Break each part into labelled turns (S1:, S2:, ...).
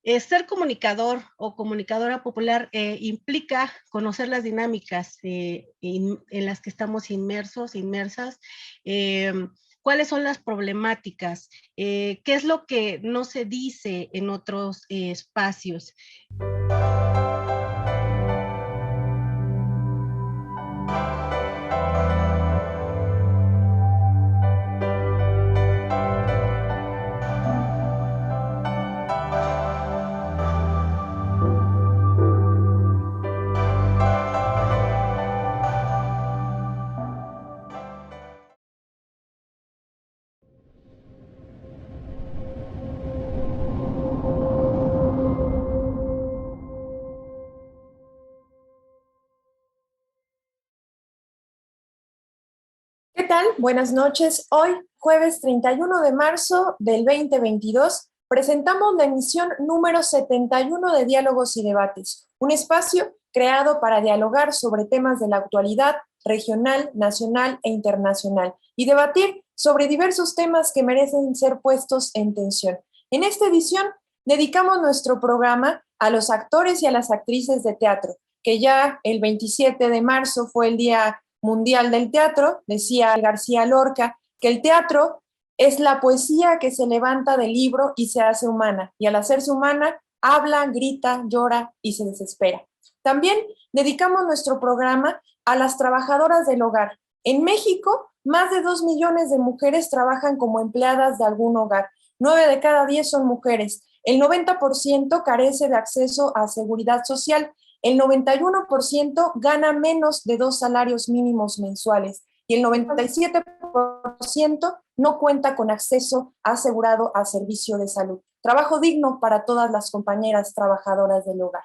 S1: Ser comunicador o comunicadora popular implica conocer las dinámicas en las que estamos inmersas, cuáles son las problemáticas, qué es lo que no se dice en otros espacios.
S2: ¿Qué tal? Buenas noches. Hoy, jueves 31 de marzo del 2022, presentamos la emisión número 71 de Diálogos y Debates, un espacio creado para dialogar sobre temas de la actualidad regional, nacional e internacional y debatir sobre diversos temas que merecen ser puestos en tensión. En esta edición, dedicamos nuestro programa a los actores y a las actrices de teatro, que ya el 27 de marzo fue el Día Mundial del Teatro. Decía García Lorca que el teatro es la poesía que se levanta del libro y se hace humana, y al hacerse humana, habla, grita, llora y se desespera. También dedicamos nuestro programa a las trabajadoras del hogar. En México, más de 2 millones de mujeres trabajan como empleadas de algún hogar. 9 de cada 10 son mujeres. El 90% carece de acceso a seguridad social. El 91% gana menos de 2 salarios mínimos mensuales y el 97% no cuenta con acceso asegurado a servicio de salud. Trabajo digno para todas las compañeras trabajadoras del hogar.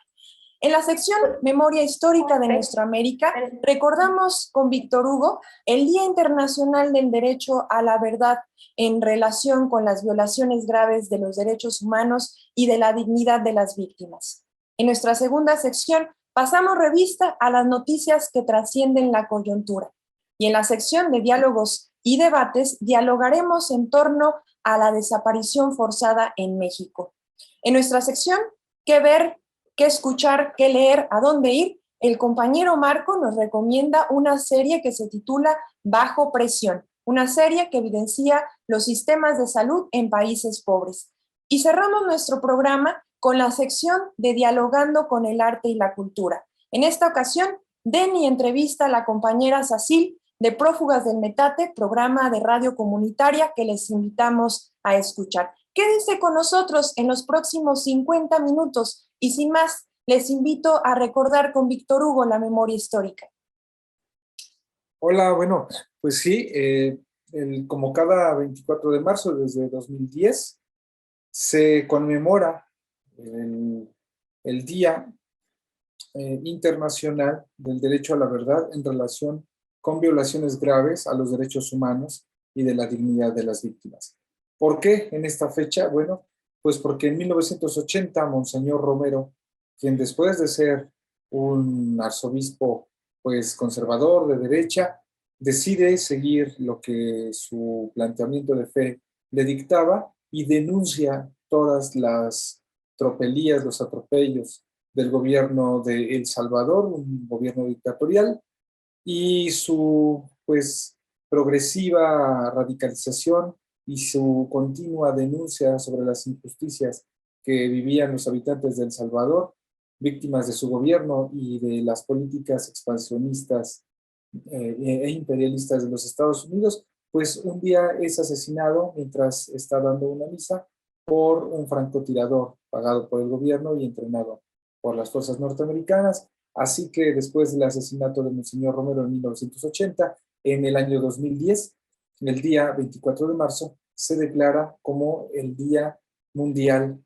S2: En la sección Memoria Histórica de Nuestra América, recordamos con Víctor Hugo el Día Internacional del Derecho a la Verdad en relación con las violaciones graves de los derechos humanos y de la dignidad de las víctimas. En nuestra segunda sección pasamos revista a las noticias que trascienden la coyuntura. Y en la sección de Diálogos y Debates dialogaremos en torno a la desaparición forzada en México. En nuestra sección ¿Qué ver, qué escuchar, qué leer, a dónde ir?, el compañero Marco nos recomienda una serie que se titula Bajo Presión, una serie que evidencia los sistemas de salud en países pobres. Y cerramos nuestro programa con la sección de Dialogando con el Arte y la Cultura. En esta ocasión, Denny entrevista a la compañera Sacil de Prófugas del Metate, programa de radio comunitaria que les invitamos a escuchar. Quédense con nosotros en los próximos 50 minutos y sin más, les invito a recordar con Víctor Hugo la memoria histórica.
S3: Hola, bueno, pues sí, como cada 24 de marzo desde 2010 se conmemora el Día Internacional del Derecho a la Verdad en relación con violaciones graves a los derechos humanos y de la dignidad de las víctimas. ¿Por qué en esta fecha? Bueno, pues porque en 1980 Monseñor Romero, quien después de ser un arzobispo pues conservador de derecha, decide seguir lo que su planteamiento de fe le dictaba y denuncia todas las tropelías, los atropellos del gobierno de El Salvador, un gobierno dictatorial, y su pues progresiva radicalización y su continua denuncia sobre las injusticias que vivían los habitantes de El Salvador, víctimas de su gobierno y de las políticas expansionistas e imperialistas de los Estados Unidos, pues un día es asesinado mientras está dando una misa por un francotirador pagado por el gobierno y entrenado por las fuerzas norteamericanas. Así que después del asesinato de Monseñor Romero en 1980, en el año 2010, el día 24 de marzo, se declara como el Día Mundial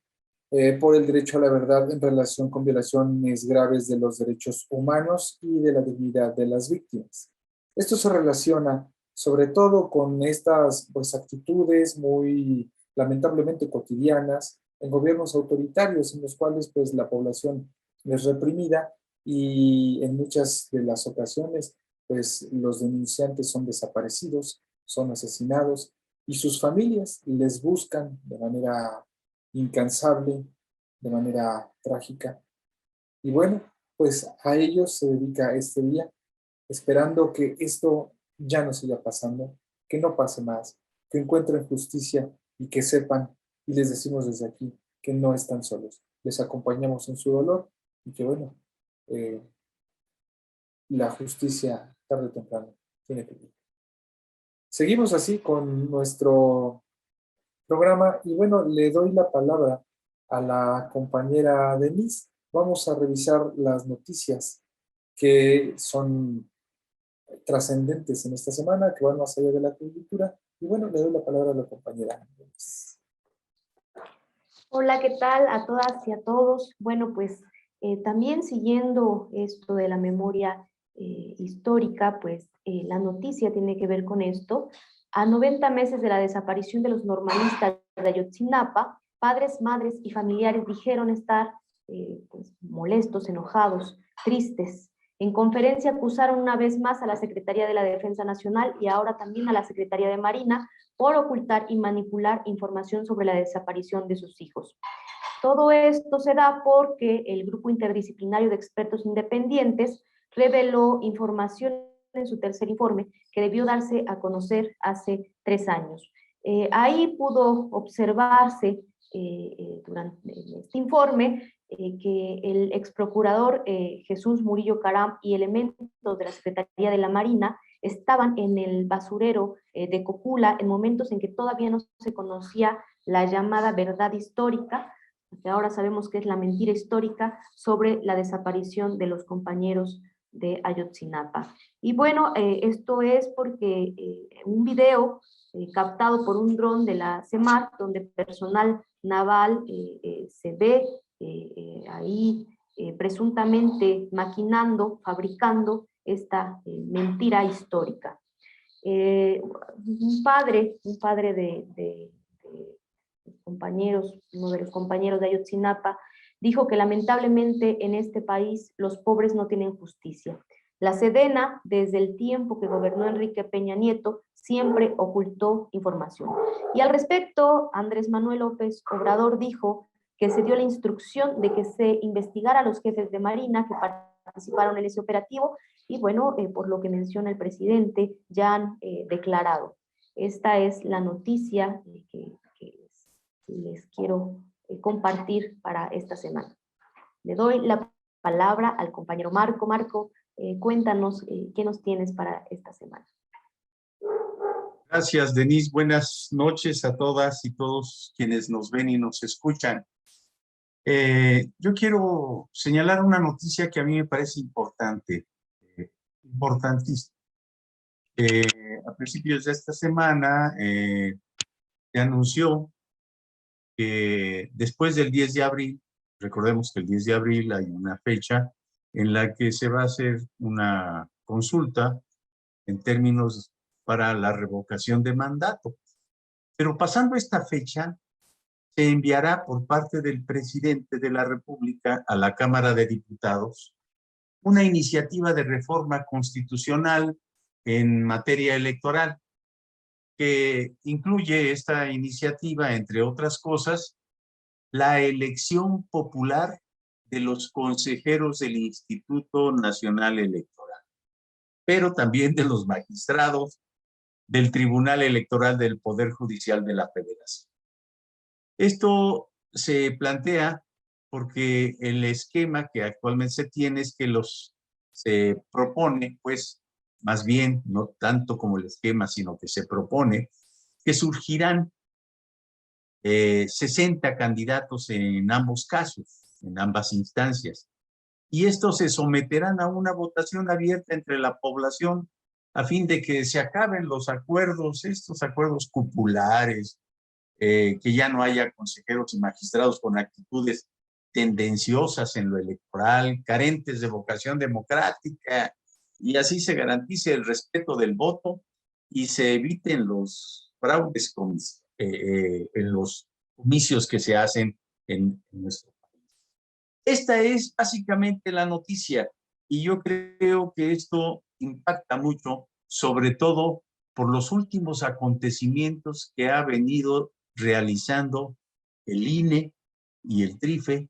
S3: por el Derecho a la Verdad en relación con violaciones graves de los derechos humanos y de la dignidad de las víctimas. Esto se relaciona sobre todo con estas pues, actitudes muy lamentablemente cotidianas en gobiernos autoritarios en los cuales pues, la población es reprimida y en muchas de las ocasiones pues, los denunciantes son desaparecidos, son asesinados y sus familias les buscan de manera incansable de manera trágica. Y bueno, pues a ellos se dedica este día, esperando que esto ya no siga pasando, que no pase más, que encuentren justicia y que sepan, y les decimos desde aquí, que no están solos. Les acompañamos en su dolor y que bueno, la justicia tarde o temprano tiene que llegar. Seguimos así con nuestro programa y bueno, le doy la palabra a la compañera Denise. Vamos a revisar las noticias que son trascendentes en esta semana, que van más allá de la coyuntura. Y bueno, le doy la palabra a la compañera Denise.
S4: Hola, ¿qué tal a todas y a todos? Bueno, pues también siguiendo esto de la memoria histórica, pues la noticia tiene que ver con esto. A 90 meses de la desaparición de los normalistas de Ayotzinapa, padres, madres y familiares dijeron estar pues, molestos, enojados, tristes. En conferencia acusaron una vez más a la Secretaría de la Defensa Nacional y ahora también a la Secretaría de Marina por ocultar y manipular información sobre la desaparición de sus hijos. Todo esto se da porque el grupo interdisciplinario de expertos independientes reveló información en su tercer informe que debió darse a conocer hace 3 años. Ahí pudo observarse durante este informe que el exprocurador Jesús Murillo Caram y elementos de la Secretaría de la Marina estaban en el basurero de Cocula en momentos en que todavía no se conocía la llamada verdad histórica, que ahora sabemos que es la mentira histórica sobre la desaparición de los compañeros de Ayotzinapa. Y bueno, esto es porque un video captado por un dron de la CEMAR, donde personal naval se ve ahí presuntamente maquinando, fabricando esta mentira histórica. Un padre de compañeros, uno de los compañeros de Ayotzinapa, dijo que lamentablemente en este país los pobres no tienen justicia. La Sedena, desde el tiempo que gobernó Enrique Peña Nieto, siempre ocultó información. Y al respecto, Andrés Manuel López Obrador dijo que se dio la instrucción de que se investigara a los jefes de Marina que participaron en ese operativo y bueno, por lo que menciona el presidente, ya han declarado. Esta es la noticia que les quiero compartir para esta semana. Le doy la palabra al compañero Marco. Marco, cuéntanos qué nos tienes para esta semana.
S5: Gracias, Denise. Buenas noches a todas y todos quienes nos ven y nos escuchan. Yo quiero señalar una noticia que a mí me parece importante, importantísima. A principios de esta semana se anunció que después del 10 de abril, recordemos que el 10 de abril hay una fecha en la que se va a hacer una consulta en términos para la revocación de mandato. Pero pasando esta fecha, se enviará por parte del presidente de la República a la Cámara de Diputados una iniciativa de reforma constitucional en materia electoral, que incluye esta iniciativa, entre otras cosas, la elección popular de los consejeros del Instituto Nacional Electoral, pero también de los magistrados del Tribunal Electoral del Poder Judicial de la Federación. Esto se plantea porque el esquema que actualmente se tiene es que se propone, pues, más bien, no tanto como el esquema, sino que se propone que surgirán 60 candidatos en ambos casos, en ambas instancias. Y estos se someterán a una votación abierta entre la población a fin de que se acaben los acuerdos, estos acuerdos cupulares, que ya no haya consejeros y magistrados con actitudes tendenciosas en lo electoral, carentes de vocación democrática, y así se garantice el respeto del voto y se eviten los fraudes en los comicios que se hacen en nuestro país. Esta es básicamente la noticia y yo creo que esto impacta mucho, sobre todo por los últimos acontecimientos que ha venido realizando el INE y el TRIFE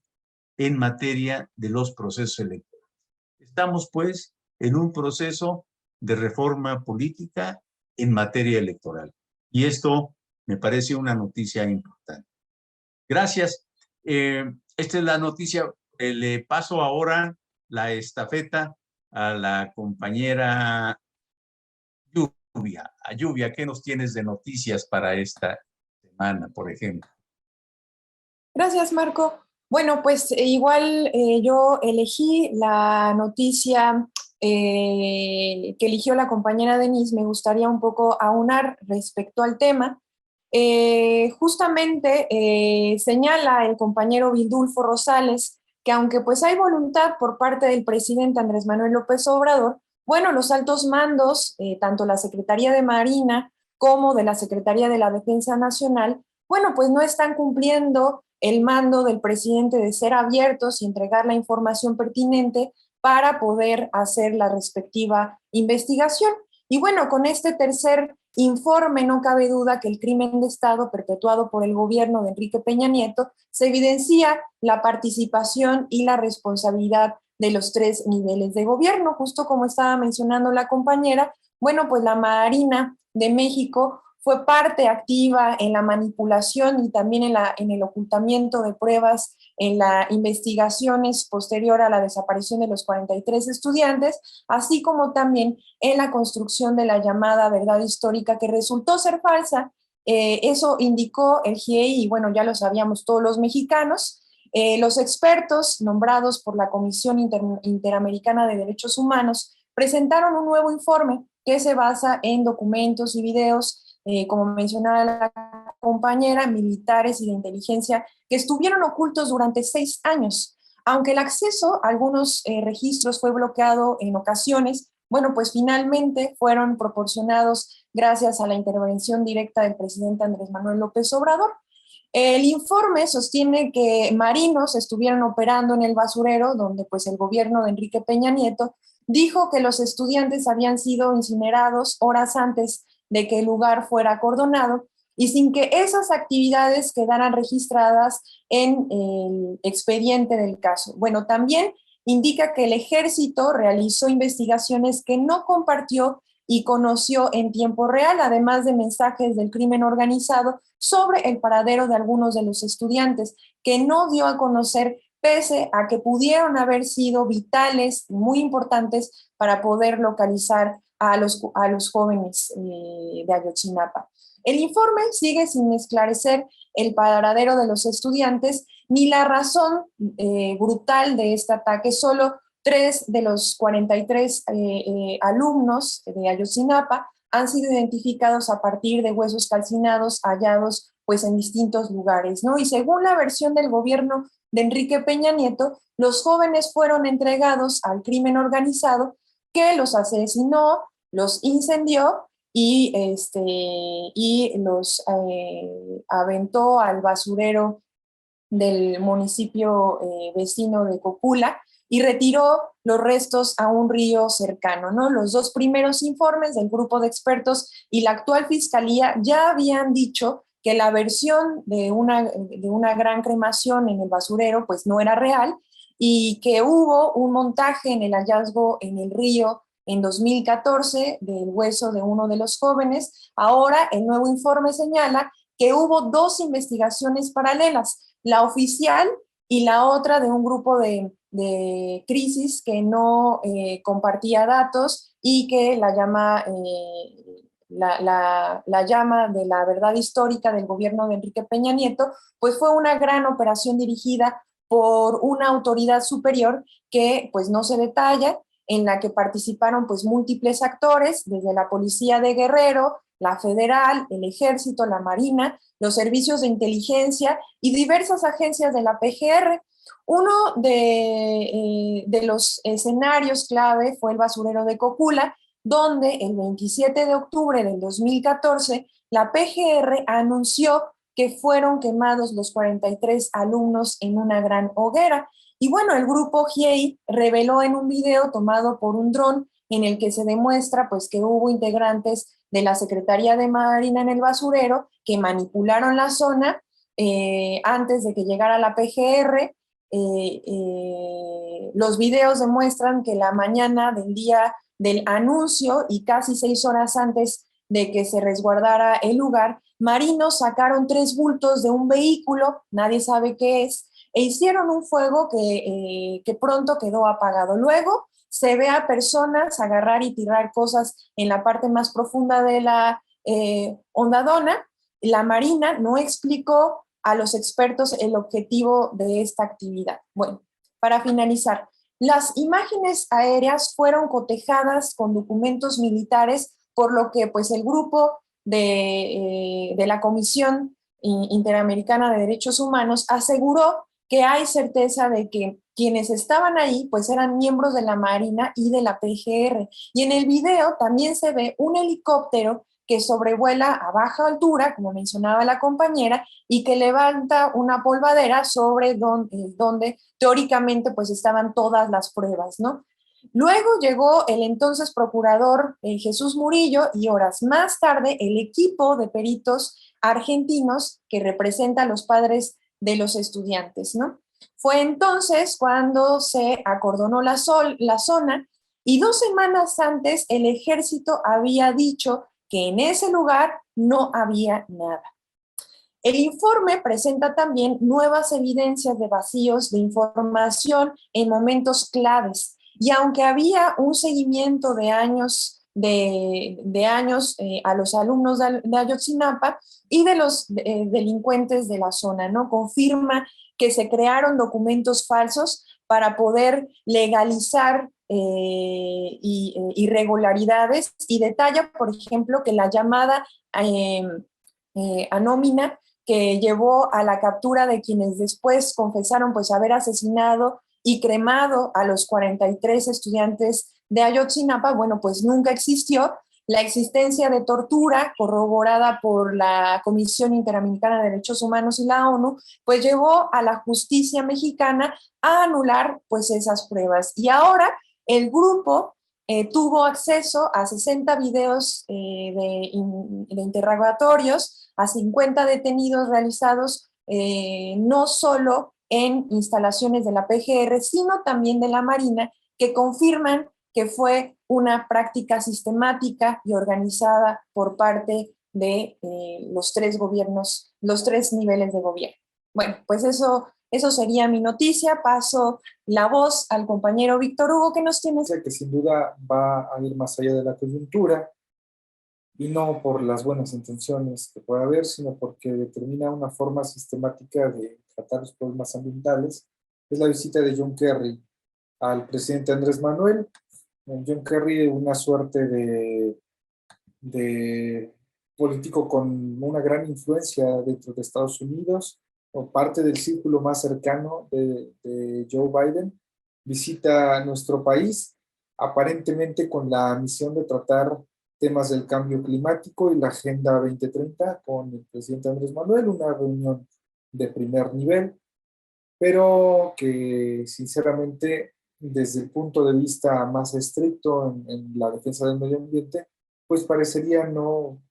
S5: en materia de los procesos electorales. Estamos, pues, en un proceso de reforma política en materia electoral. Y esto me parece una noticia importante. Gracias. Esta es la noticia. Le paso ahora la estafeta a la compañera Lluvia. A Lluvia, ¿qué nos tienes de noticias para esta semana, por ejemplo?
S2: Gracias, Marco. Bueno, pues igual yo elegí la noticia que eligió la compañera Denise. Me gustaría un poco aunar respecto al tema. Justamente señala el compañero Vildulfo Rosales que aunque pues hay voluntad por parte del presidente Andrés Manuel López Obrador, bueno, los altos mandos, tanto la Secretaría de Marina como de la Secretaría de la Defensa Nacional, bueno, pues no están cumpliendo el mando del presidente de ser abiertos y entregar la información pertinente para poder hacer la respectiva investigación. Y bueno, con este tercer informe no cabe duda que el crimen de Estado perpetuado por el gobierno de Enrique Peña Nieto se evidencia la participación y la responsabilidad de los tres niveles de gobierno, justo como estaba mencionando la compañera. Bueno, pues la Marina de México fue parte activa en la manipulación y también en el ocultamiento de pruebas en las investigaciones posterior a la desaparición de los 43 estudiantes, así como también en la construcción de la llamada verdad histórica que resultó ser falsa. Eso indicó el GIEI y bueno, ya lo sabíamos todos los mexicanos. Los expertos nombrados por la Comisión Interamericana de Derechos Humanos presentaron un nuevo informe que se basa en documentos y videos como mencionaba la compañera, militares y de inteligencia que estuvieron ocultos durante 6 años. Aunque el acceso a algunos registros fue bloqueado en ocasiones, bueno, pues finalmente fueron proporcionados gracias a la intervención directa del presidente Andrés Manuel López Obrador. El informe sostiene que marinos estuvieron operando en el basurero donde pues el gobierno de Enrique Peña Nieto dijo que los estudiantes habían sido incinerados horas antes de que el lugar fuera acordonado y sin que esas actividades quedaran registradas en el expediente del caso. Bueno, también indica que el ejército realizó investigaciones que no compartió y conoció en tiempo real, además de mensajes del crimen organizado sobre el paradero de algunos de los estudiantes, que no dio a conocer pese a que pudieron haber sido vitales, muy importantes para poder localizar a los jóvenes de Ayotzinapa. El informe sigue sin esclarecer el paradero de los estudiantes ni la razón brutal de este ataque. Solo 3 de los 43 alumnos de Ayotzinapa han sido identificados a partir de huesos calcinados hallados pues, en distintos lugares, ¿no? Y según la versión del gobierno de Enrique Peña Nieto, los jóvenes fueron entregados al crimen organizado que los asesinó, los incendió y los aventó al basurero del municipio vecino de Cocula y retiró los restos a un río cercano, ¿no? Los 2 primeros informes del grupo de expertos y la actual fiscalía ya habían dicho que la versión de una gran cremación en el basurero pues no era real y que hubo un montaje en el hallazgo en el río en 2014 del hueso de uno de los jóvenes. Ahora el nuevo informe señala que hubo 2 investigaciones paralelas, la oficial y la otra de un grupo de crisis que no compartía datos y que la llama de la verdad histórica del gobierno de Enrique Peña Nieto, pues fue una gran operación dirigida por una autoridad superior que pues no se detalla, en la que participaron pues múltiples actores, desde la Policía de Guerrero, la Federal, el Ejército, la Marina, los servicios de inteligencia y diversas agencias de la PGR. Uno de los escenarios clave fue el basurero de Cocula, donde el 27 de octubre del 2014 la PGR anunció que fueron quemados los 43 alumnos en una gran hoguera. Y bueno, el grupo GIEI reveló en un video tomado por un dron en el que se demuestra pues, que hubo integrantes de la Secretaría de Marina en el basurero que manipularon la zona antes de que llegara la PGR los videos demuestran que la mañana del día del anuncio y casi 6 horas antes de que se resguardara el lugar, marinos sacaron 3 bultos de un vehículo, nadie sabe qué es, e hicieron un fuego que pronto quedó apagado. Luego se ve a personas agarrar y tirar cosas en la parte más profunda de la hondadona. La Marina no explicó a los expertos el objetivo de esta actividad. Bueno, para finalizar, las imágenes aéreas fueron cotejadas con documentos militares, por lo que pues el grupo de la Comisión Interamericana de Derechos Humanos aseguró que hay certeza de que quienes estaban ahí pues eran miembros de la Marina y de la PGR. Y en el video también se ve un helicóptero que sobrevuela a baja altura, como mencionaba la compañera, y que levanta una polvadera sobre donde teóricamente pues estaban todas las pruebas, ¿no? Luego llegó el entonces procurador Jesús Murillo y horas más tarde el equipo de peritos argentinos que representa a los padres de los estudiantes, ¿no? Fue entonces cuando se acordonó la zona y 2 semanas antes el ejército había dicho que en ese lugar no había nada. El informe presenta también nuevas evidencias de vacíos de información en momentos claves, y aunque había un seguimiento de años a los alumnos de Ayotzinapa y de los delincuentes de la zona, ¿no? Confirma que se crearon documentos falsos para poder legalizar irregularidades, y detalla, por ejemplo, que la llamada anómina que llevó a la captura de quienes después confesaron pues haber asesinado y cremado a los 43 estudiantes de Ayotzinapa, bueno, pues nunca existió. La existencia de tortura, corroborada por la Comisión Interamericana de Derechos Humanos y la ONU, pues llevó a la justicia mexicana a anular pues esas pruebas. Y ahora el grupo tuvo acceso a 60 videos de interrogatorios, a 50 detenidos realizados no solo en instalaciones de la PGR, sino también de la Marina, que confirman que fue una práctica sistemática y organizada por parte de los 3 gobiernos, los 3 niveles de gobierno. Bueno, pues eso sería mi noticia. Paso la voz al compañero Víctor Hugo, que nos tiene.
S3: Que sin duda va a ir más allá de la coyuntura, y no por las buenas intenciones que pueda haber, sino porque determina una forma sistemática de tratar los problemas ambientales. Es la visita de John Kerry al presidente Andrés Manuel. John Kerry, una suerte de político con una gran influencia dentro de Estados Unidos, o parte del círculo más cercano de Joe Biden, visita nuestro país, aparentemente con la misión de tratar temas del cambio climático y la Agenda 2030 con el presidente Andrés Manuel, una reunión de primer nivel, pero que sinceramente, desde el punto de vista más estricto en la defensa del medio ambiente, pues parecería no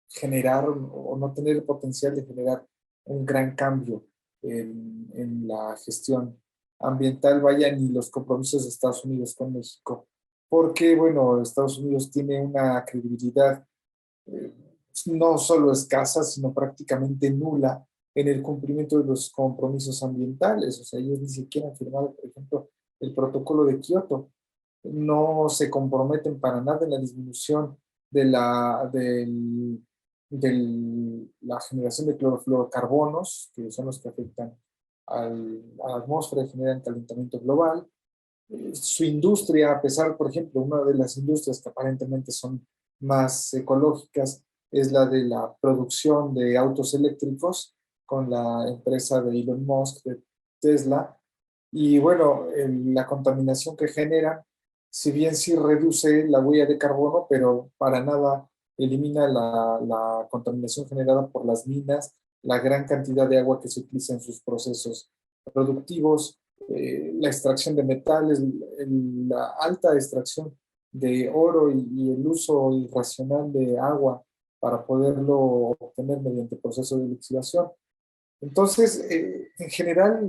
S3: generar o no tener el potencial de generar un gran cambio en la gestión ambiental, vaya, ni los compromisos de Estados Unidos con México. Porque, bueno, Estados Unidos tiene una credibilidad eh, no solo escasa, sino prácticamente nula en el cumplimiento de los compromisos ambientales. O sea, ellos ni siquiera han firmado, por ejemplo, el protocolo de Kioto. No se comprometen para nada en la disminución de la generación de clorofluorocarbonos, que son los que afectan a la atmósfera y generan calentamiento global. Su industria, a pesar, por ejemplo, una de las industrias que aparentemente son más ecológicas es la de la producción de autos eléctricos con la empresa de Elon Musk, de Tesla. Y bueno, la contaminación que generan, si bien sí reduce la huella de carbono, pero para nada elimina la contaminación generada por las minas, la gran cantidad de agua que se utiliza en sus procesos productivos, la extracción de metales, la alta extracción de oro y el uso irracional de agua para poderlo obtener mediante procesos de lixiviación. Entonces, en general,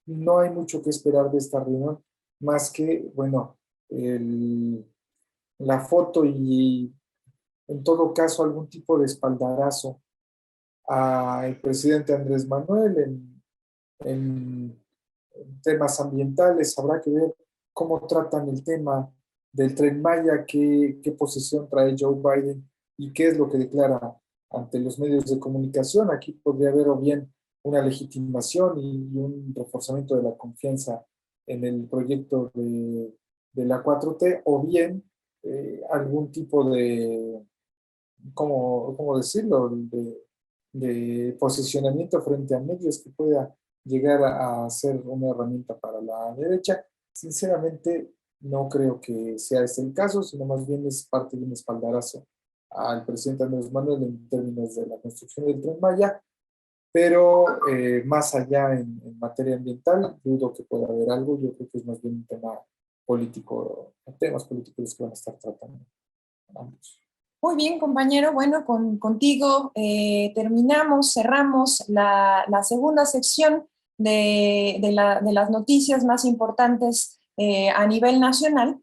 S3: no hay mucho que esperar de esta reunión, más que, bueno, la foto y en todo caso algún tipo de espaldarazo al presidente Andrés Manuel en temas ambientales. Habrá que ver cómo tratan el tema del Tren Maya, qué posición trae Joe Biden y qué es lo que declara ante los medios de comunicación. Aquí podría haber o bien una legitimación y un reforzamiento de la confianza en el proyecto de la 4T, o bien algún tipo de, ¿cómo decirlo?, de posicionamiento frente a medios que pueda llegar a ser una herramienta para la derecha. Sinceramente, no creo que sea ese el caso, sino más bien es parte de un espaldarazo al presidente Andrés Manuel en términos de la construcción del Tren Maya, pero más allá en materia ambiental, dudo que pueda haber algo. Yo creo que es más bien un tema político, temas políticos que van a estar tratando ambos.
S2: Muy bien, compañero. Bueno, contigo terminamos, cerramos la segunda sección de las noticias más importantes a nivel nacional.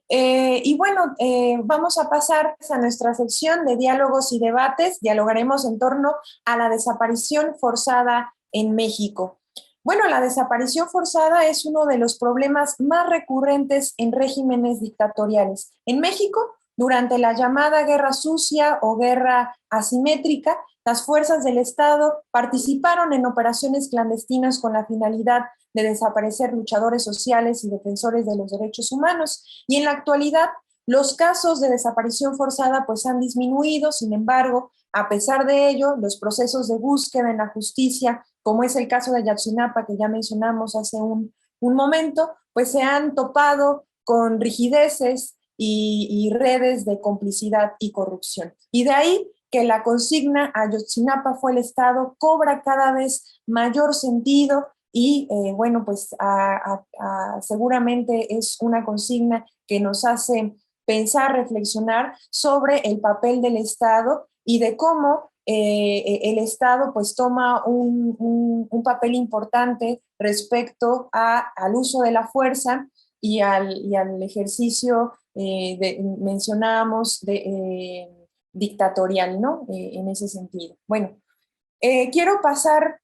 S2: Y bueno, vamos a pasar a nuestra sección de diálogos y debates. Dialogaremos en torno a la desaparición forzada en México. Bueno, la desaparición forzada es uno de los problemas más recurrentes en regímenes dictatoriales. En México, durante la llamada Guerra Sucia o Guerra Asimétrica, las fuerzas del Estado participaron en operaciones clandestinas con la finalidad de desaparecer luchadores sociales y defensores de los derechos humanos. Y en la actualidad, los casos de desaparición forzada pues han disminuido. Sin embargo, a pesar de ello, los procesos de búsqueda en la justicia, como es el caso de Ayotzinapa, que ya mencionamos hace un momento, pues se han topado con rigideces y redes de complicidad y corrupción. Y de ahí que la consigna Ayotzinapa fue el Estado cobra cada vez mayor sentido y bueno, pues seguramente es una consigna que nos hace pensar, reflexionar sobre el papel del Estado y de cómo el Estado pues toma un papel importante respecto al uso de la fuerza y al ejercicio mencionábamos dictatorial, ¿no? En ese sentido. Bueno, quiero pasar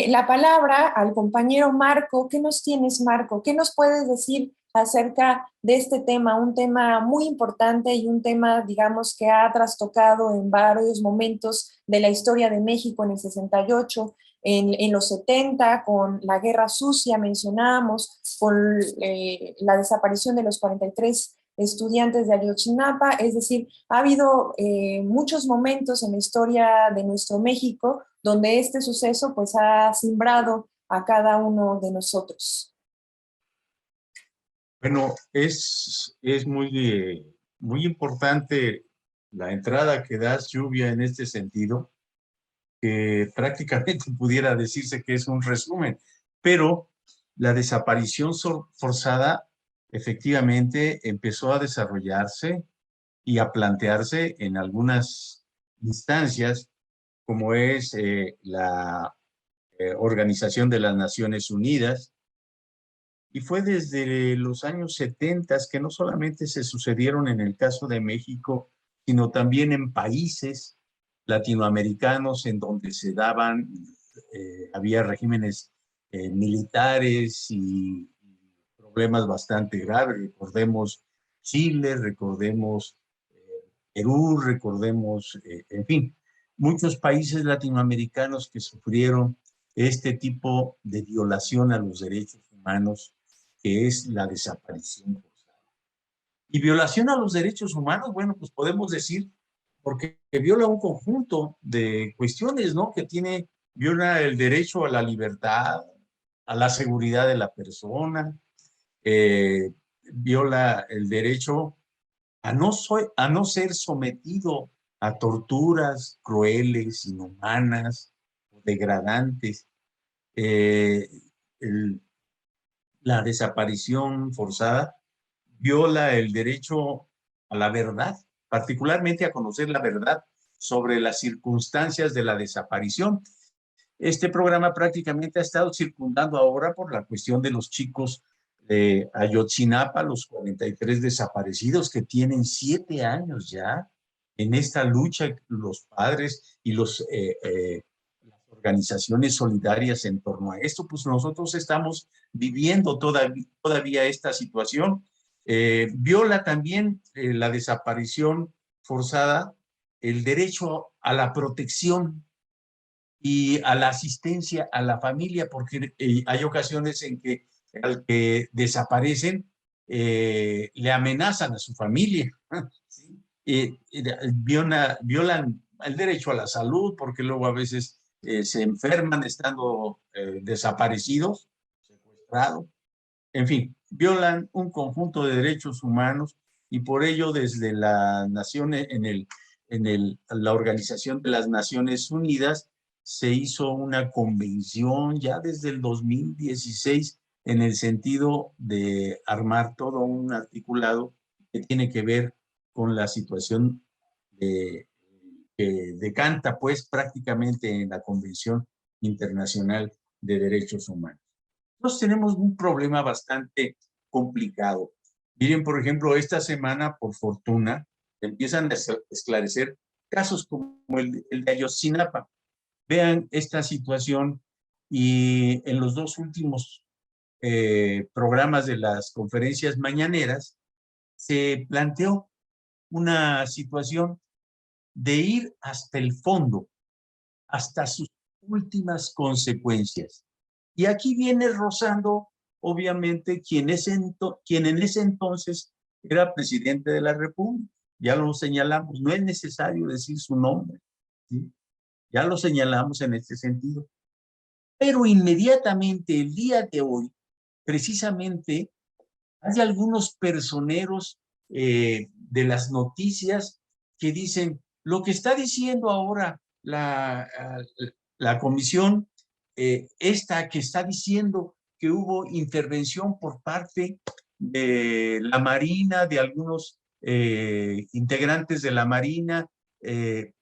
S2: la palabra al compañero Marco. ¿Qué nos tienes, Marco? ¿Qué nos puedes decir acerca de este tema? Un tema muy importante y un tema, digamos, que ha trastocado en varios momentos de la historia de México en el 68, en los 70, con la Guerra Sucia, mencionábamos, con la desaparición de los 43 estudiantes de Ayotzinapa. Es decir, ha habido muchos momentos en la historia de nuestro México donde este suceso pues ha simbrado a cada uno de nosotros.
S5: Bueno, es muy importante la entrada que das, Lluvia, en este sentido, que prácticamente pudiera decirse que es un resumen, pero la desaparición forzada efectivamente empezó a desarrollarse y a plantearse en algunas instancias, como es la Organización de las Naciones Unidas, y fue desde los años 70 que no solamente se sucedieron en el caso de México, sino también en países latinoamericanos en donde se daban, había regímenes militares y problemas bastante graves. Recordemos Chile, recordemos Perú, recordemos, en fin, muchos países latinoamericanos que sufrieron este tipo de violación a los derechos humanos, que es la desaparición forzada. Y violación a los derechos humanos, bueno, pues podemos decir, porque viola un conjunto de cuestiones, ¿no? Viola el derecho a la libertad, a la seguridad de la persona, viola el derecho a no ser sometido a torturas crueles, inhumanas, degradantes. La desaparición forzada viola el derecho a la verdad, particularmente a conocer la verdad sobre las circunstancias de la desaparición. este programa prácticamente ha estado circundando ahora por la cuestión de los chicos de Ayotzinapa, los 43 desaparecidos que tienen 7 años ya en esta lucha, los padres y las organizaciones solidarias en torno a esto. Pues nosotros estamos viviendo todavía esta situación. Viola también la desaparición forzada el derecho a la protección y a la asistencia a la familia, porque hay ocasiones en que al que desaparecen le amenazan a su familia, ¿sí? Violan el derecho a la salud, porque luego a veces se enferman estando desaparecidos, secuestrados, en fin, violan un conjunto de derechos humanos y por ello desde la la Organización de las Naciones Unidas se hizo una convención ya desde el 2016 en el sentido de armar todo un articulado que tiene que ver con la situación que decanta pues prácticamente en la Convención Internacional de Derechos Humanos. Nosotros tenemos un problema bastante complicado. Miren, por ejemplo, esta semana, por fortuna, empiezan a esclarecer casos como el de Ayotzinapa. Vean esta situación y en los 2 últimos programas de las conferencias mañaneras se planteó una situación de ir hasta el fondo, hasta sus últimas consecuencias. Y aquí viene rozando, obviamente, quien en ese entonces era presidente de la República. Ya lo señalamos, no es necesario decir su nombre, ¿sí? Ya lo señalamos en este sentido. Pero inmediatamente, el día de hoy, precisamente, hay algunos personeros de las noticias que dicen, lo que está diciendo ahora la comisión, esta que está diciendo que hubo intervención por parte de la Marina, de algunos integrantes de la Marina,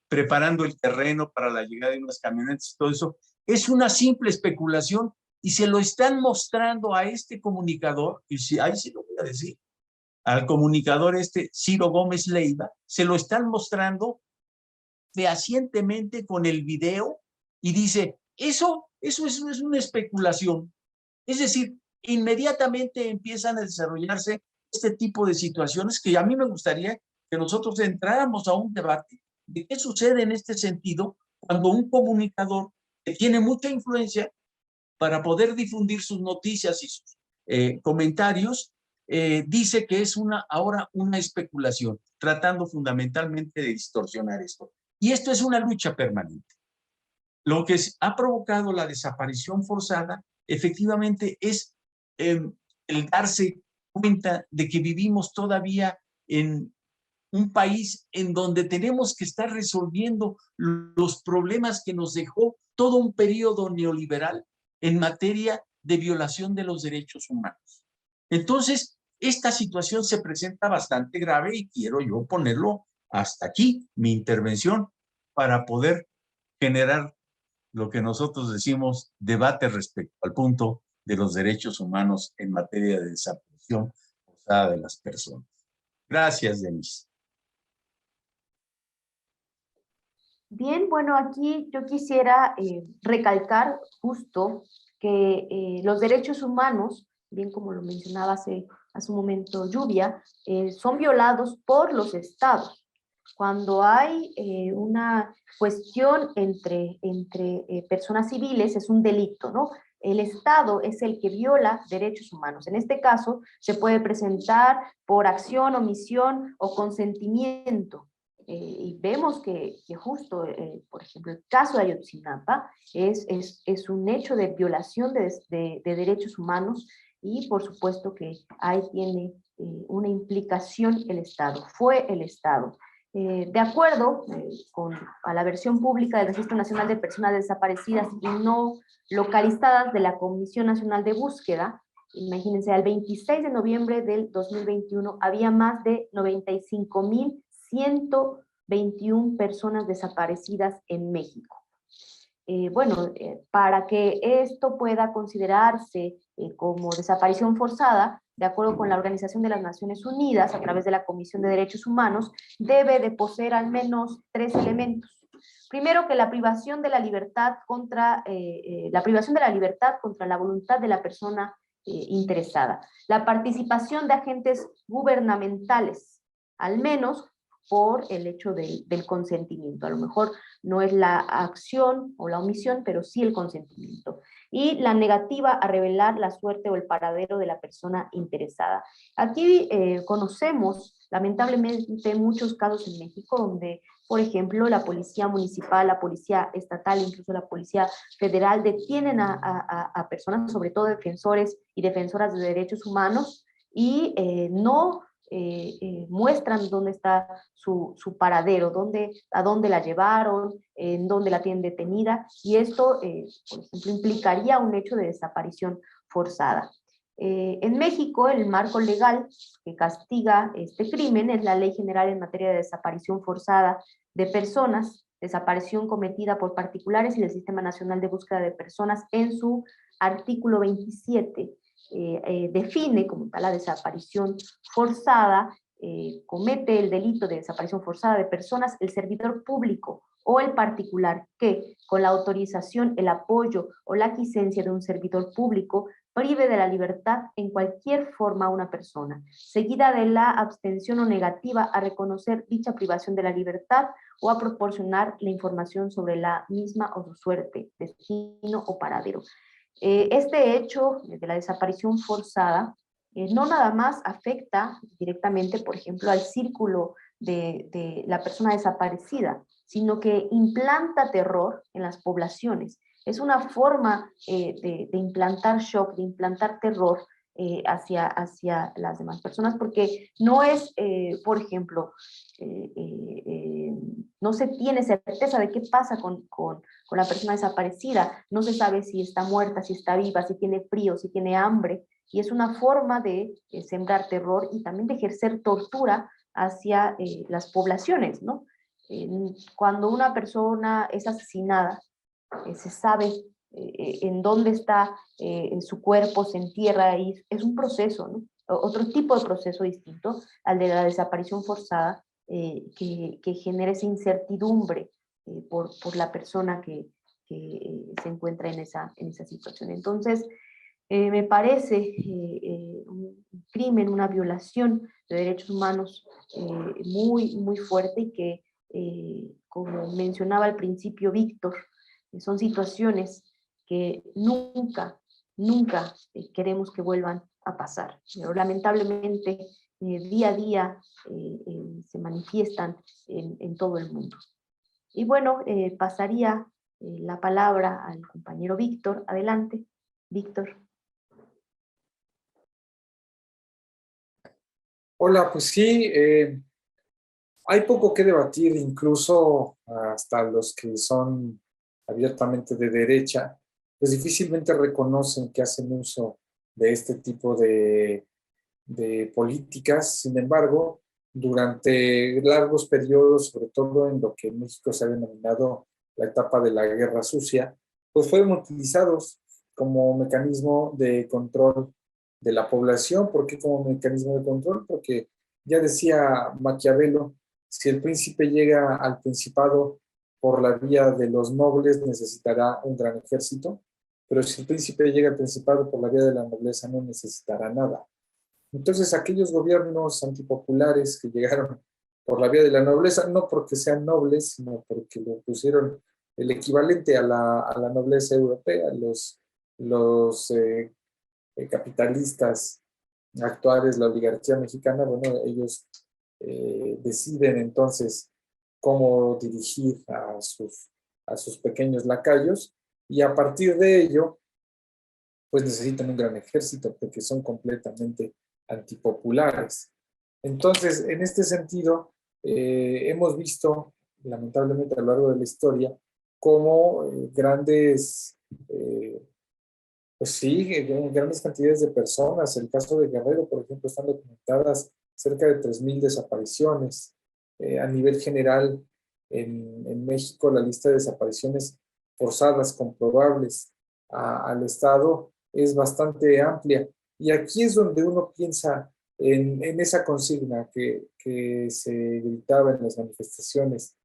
S5: preparando el terreno para la llegada de unas camionetas y todo eso, es una simple especulación y se lo están mostrando a este comunicador, y ahí sí lo voy a decir, al comunicador Ciro Gómez Leiva, se lo están mostrando fehacientemente con el video y dice, eso es una especulación. Es decir, inmediatamente empiezan a desarrollarse este tipo de situaciones que a mí me gustaría que nosotros entráramos a un debate de qué sucede en este sentido cuando un comunicador que tiene mucha influencia para poder difundir sus noticias y sus comentarios, dice que es ahora una especulación, tratando fundamentalmente de distorsionar esto. Y esto es una lucha permanente. Lo que ha provocado la desaparición forzada, efectivamente, es el darse cuenta de que vivimos todavía en un país en donde tenemos que estar resolviendo los problemas que nos dejó todo un periodo neoliberal en materia de violación de los derechos humanos. Entonces, esta situación se presenta bastante grave y quiero yo ponerlo hasta aquí, mi intervención, para poder generar lo que nosotros decimos debate respecto al punto de los derechos humanos en materia de desaparición forzada de las personas. Gracias, Denise.
S4: Bien, bueno, aquí yo quisiera recalcar justo que los derechos humanos, bien como lo mencionaba hace un momento Lluvia, son violados por los estados. Cuando hay una cuestión entre personas civiles es un delito, ¿no? El Estado es el que viola derechos humanos. En este caso, se puede presentar por acción, omisión o consentimiento. Y vemos que justo, por ejemplo, el caso de Ayotzinapa es un hecho de violación de derechos humanos y por supuesto que ahí tiene una implicación el Estado, fue el Estado. De acuerdo a la versión pública del Registro Nacional de Personas Desaparecidas y No Localizadas de la Comisión Nacional de Búsqueda, imagínense, al 26 de noviembre del 2021 había más de 95,121 personas desaparecidas en México. para que esto pueda considerarse como desaparición forzada, de acuerdo con la Organización de las Naciones Unidas, a través de la Comisión de Derechos Humanos, debe de poseer al menos 3 elementos. Primero, que la privación de la libertad contra la voluntad de la persona interesada. La participación de agentes gubernamentales, al menos por el hecho del consentimiento. A lo mejor no es la acción o la omisión, pero sí el consentimiento. Y la negativa a revelar la suerte o el paradero de la persona interesada. Aquí conocemos, lamentablemente, muchos casos en México donde, por ejemplo, la policía municipal, la policía estatal, incluso la policía federal, detienen a personas, sobre todo defensores y defensoras de derechos humanos, y no muestran dónde está su paradero, a dónde la llevaron, en dónde la tienen detenida, y esto, por ejemplo, implicaría un hecho de desaparición forzada. En México, el marco legal que castiga este crimen es la Ley General en materia de desaparición forzada de personas, desaparición cometida por particulares, y el Sistema Nacional de Búsqueda de Personas, en su artículo 27, define como tal la desaparición forzada. Comete el delito de desaparición forzada de personas el servidor público o el particular que, con la autorización, el apoyo o la aquiescencia de un servidor público, prive de la libertad en cualquier forma a una persona, seguida de la abstención o negativa a reconocer dicha privación de la libertad o a proporcionar la información sobre la misma o su suerte, destino o paradero. Este hecho de la desaparición forzada no nada más afecta directamente, por ejemplo, al círculo de la persona desaparecida, sino que implanta terror en las poblaciones. Es una forma de implantar shock, de implantar terror hacia las demás personas, porque no es, por ejemplo, no se tiene certeza de qué pasa con la persona desaparecida, no se sabe si está muerta, si está viva, si tiene frío, si tiene hambre, y es una forma de sembrar terror y también de ejercer tortura hacia las poblaciones, ¿no? Cuando una persona es asesinada, se sabe en dónde está su cuerpo, se entierra, y es un proceso, ¿no? Otro tipo de proceso distinto al de la desaparición forzada, que genera esa incertidumbre por la persona que se encuentra en esa situación. Entonces, me parece un crimen, una violación de derechos humanos muy, muy fuerte, y que, como mencionaba al principio Víctor, son situaciones que nunca, nunca queremos que vuelvan a pasar. Pero lamentablemente, día a día se manifiestan en todo el mundo. Y bueno, pasaría la palabra al compañero Víctor. Adelante, Víctor.
S3: Hola, pues sí, hay poco que debatir, incluso hasta los que son abiertamente de derecha, pues difícilmente reconocen que hacen uso de este tipo de políticas. Sin embargo, durante largos periodos, sobre todo en lo que en México se ha denominado la etapa de la guerra sucia, pues fueron utilizados como mecanismo de control de la población. ¿Por qué como mecanismo de control? Porque ya decía Maquiavelo, si el príncipe llega al principado por la vía de los nobles, necesitará un gran ejército, pero si el príncipe llega al principado por la vía de la nobleza, no necesitará nada. Entonces, aquellos gobiernos antipopulares que llegaron por la vía de la nobleza, no porque sean nobles, sino porque le pusieron el equivalente a la nobleza europea, los capitalistas actuales, la oligarquía mexicana, bueno, ellos deciden entonces cómo dirigir a sus pequeños lacayos, y a partir de ello, pues necesitan un gran ejército porque son completamente antipopulares. Entonces, en este sentido, hemos visto, lamentablemente a lo largo de la historia, cómo grandes, pues sí, grandes cantidades de personas, el caso de Guerrero, por ejemplo, están documentadas cerca de 3,000 desapariciones. A nivel general, en México, la lista de desapariciones forzadas comprobables al Estado es bastante amplia. Y aquí es donde uno piensa en esa consigna que se gritaba en las manifestaciones,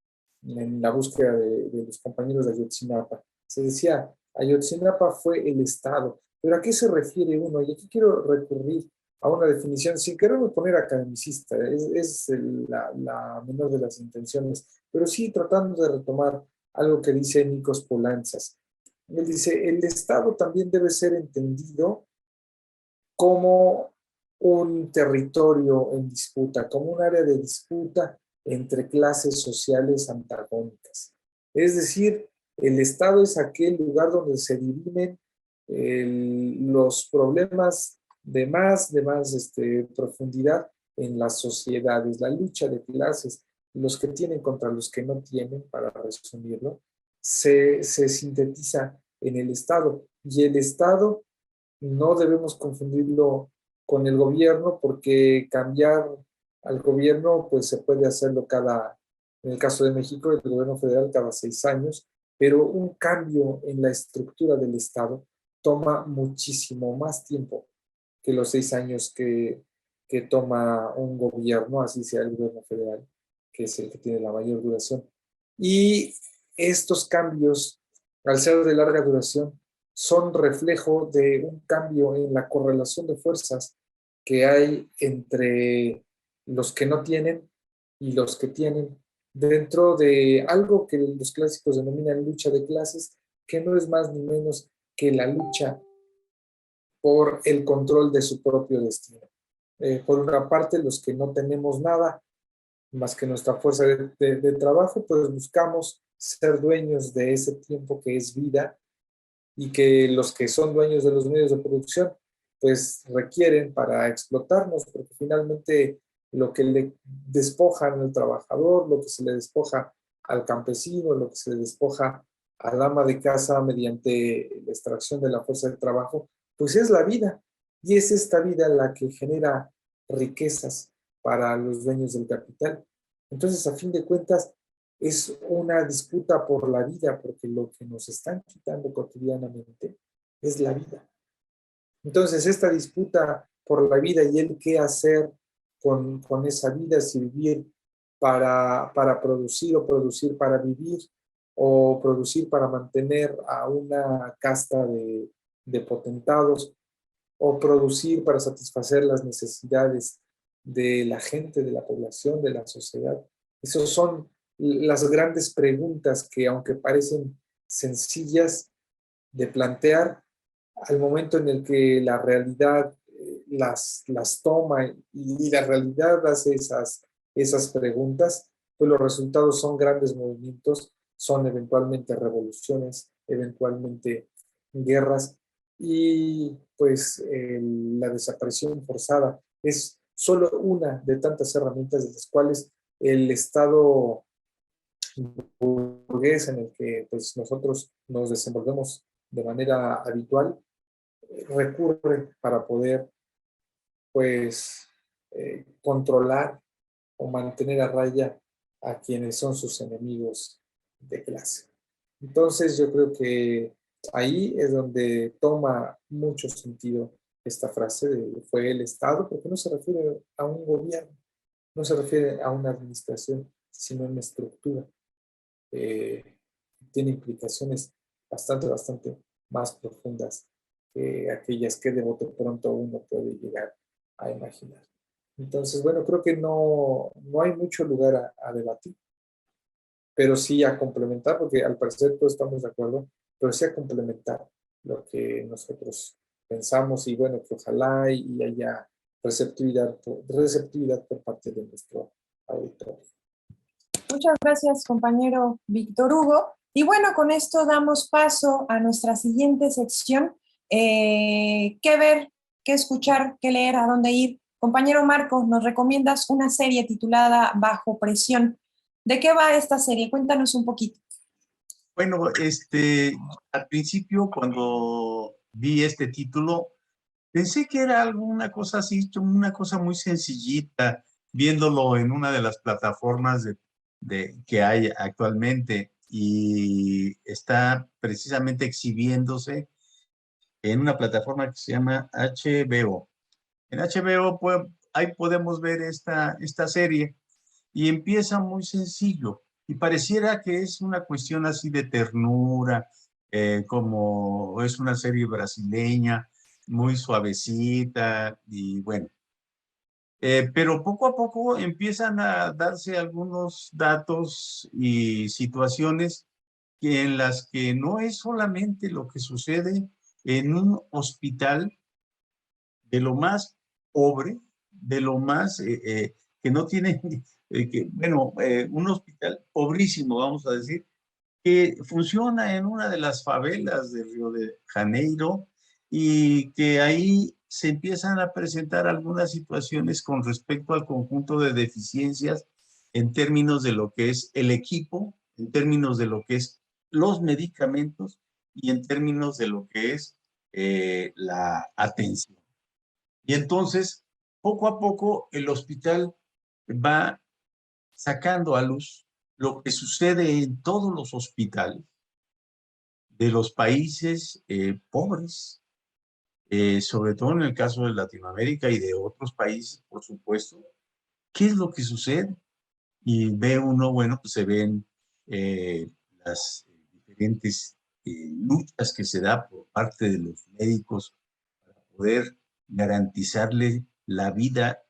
S3: en la búsqueda de los compañeros de Ayotzinapa. Se decía, Ayotzinapa fue el Estado. ¿Pero a qué se refiere uno? Y aquí quiero recurrir a una definición, sin quererme poner academicista, es la menor de las intenciones, pero sí tratando de retomar algo que dice Nikos Poulantzas. Él dice, el Estado también debe ser entendido como un territorio en disputa, como un área de disputa entre clases sociales antagónicas. Es decir, el Estado es aquel lugar donde se dirimen los problemas de más profundidad en las sociedades, la lucha de clases, los que tienen contra los que no tienen, para resumirlo, se sintetiza en el Estado. Y el Estado no debemos confundirlo con el gobierno, porque cambiar al gobierno pues se puede hacerlo en el caso de México, el gobierno federal cada 6 años, pero un cambio en la estructura del Estado toma muchísimo más tiempo que los 6 años que toma un gobierno, así sea el gobierno federal, que es el que tiene la mayor duración. Y estos cambios, al ser de larga duración, son reflejo de un cambio en la correlación de fuerzas que hay entre los que no tienen y los que tienen, dentro de algo que los clásicos denominan lucha de clases, que no es más ni menos que la lucha por el control de su propio destino. Por una parte, los que no tenemos nada más que nuestra fuerza de trabajo, pues buscamos ser dueños de ese tiempo que es vida, y que los que son dueños de los medios de producción pues requieren para explotarnos, porque finalmente lo que le despojan al trabajador, lo que se le despoja al campesino, lo que se le despoja al ama de casa mediante la extracción de la fuerza de trabajo, pues es la vida. Y es esta vida la que genera riquezas para los dueños del capital. Entonces, a fin de cuentas, es una disputa por la vida, porque lo que nos están quitando cotidianamente es la vida. Entonces, esta disputa por la vida y el qué hacer con esa vida, si vivir para producir, o producir para vivir, o producir para mantener a una casta de potentados, o producir para satisfacer las necesidades de la gente, de la población, de la sociedad. Esos son las grandes preguntas que, aunque parecen sencillas de plantear, al momento en el que la realidad las toma y la realidad hace esas preguntas, pues los resultados son grandes movimientos, son eventualmente revoluciones, eventualmente guerras, y pues la desaparición forzada es solo una de tantas herramientas de las cuales el Estado burgués en el que pues nosotros nos desenvolvemos de manera habitual recurre para poder pues controlar o mantener a raya a quienes son sus enemigos de clase. Entonces yo creo que ahí es donde toma mucho sentido esta frase de fue el Estado, porque no se refiere a un gobierno, no se refiere a una administración, sino a una estructura. Tiene implicaciones bastante más profundas que aquellas que de bote pronto uno puede llegar a imaginar. Entonces, bueno, creo que no hay mucho lugar a debatir, pero sí a complementar, porque al parecer todos estamos de acuerdo, pero sí a complementar lo que nosotros pensamos, y bueno, que ojalá y haya receptividad por parte de nuestro auditorio.
S2: Muchas gracias, compañero Víctor Hugo. Y bueno, con esto damos paso a nuestra siguiente sección. ¿Qué ver, qué escuchar, qué leer, a dónde ir? Compañero Marco, nos recomiendas una serie titulada Bajo Presión. ¿De qué va esta serie? Cuéntanos un poquito.
S5: Bueno, al principio cuando vi este título, pensé que era alguna cosa así, una cosa muy sencillita, viéndolo en una de las plataformas que hay actualmente. y está precisamente exhibiéndose en una plataforma que se llama HBO. En HBO ahí podemos ver esta serie y empieza muy sencillo y pareciera que es una cuestión así de ternura, como es una serie brasileña, muy suavecita y bueno. Pero poco a poco empiezan a darse algunos datos y situaciones en las que no es solamente lo que sucede en un hospital de lo más pobre, de lo más que no tiene, un hospital pobrísimo, vamos a decir, que funciona en una de las favelas de Río de Janeiro y que ahí se empiezan a presentar algunas situaciones con respecto al conjunto de deficiencias en términos de lo que es el equipo, en términos de lo que es los medicamentos y en términos de lo que es la atención. Y entonces, poco a poco, el hospital va sacando a luz lo que sucede en todos los hospitales de los países pobres, sobre todo en el caso de Latinoamérica y de otros países, por supuesto. ¿Qué es lo que sucede? Y ve uno, bueno, pues se ven las diferentes luchas que se da por parte de los médicos para poder garantizarle la vida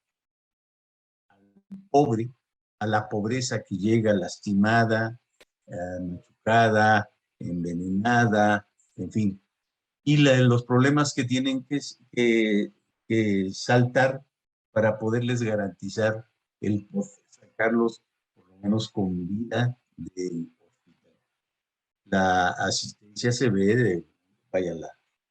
S5: pobre, a la pobreza que llega lastimada, machucada, envenenada, en fin. Y los problemas que tienen que saltar para poderles garantizar el poder sacarlos, por lo menos con vida, del hospital. La asistencia se ve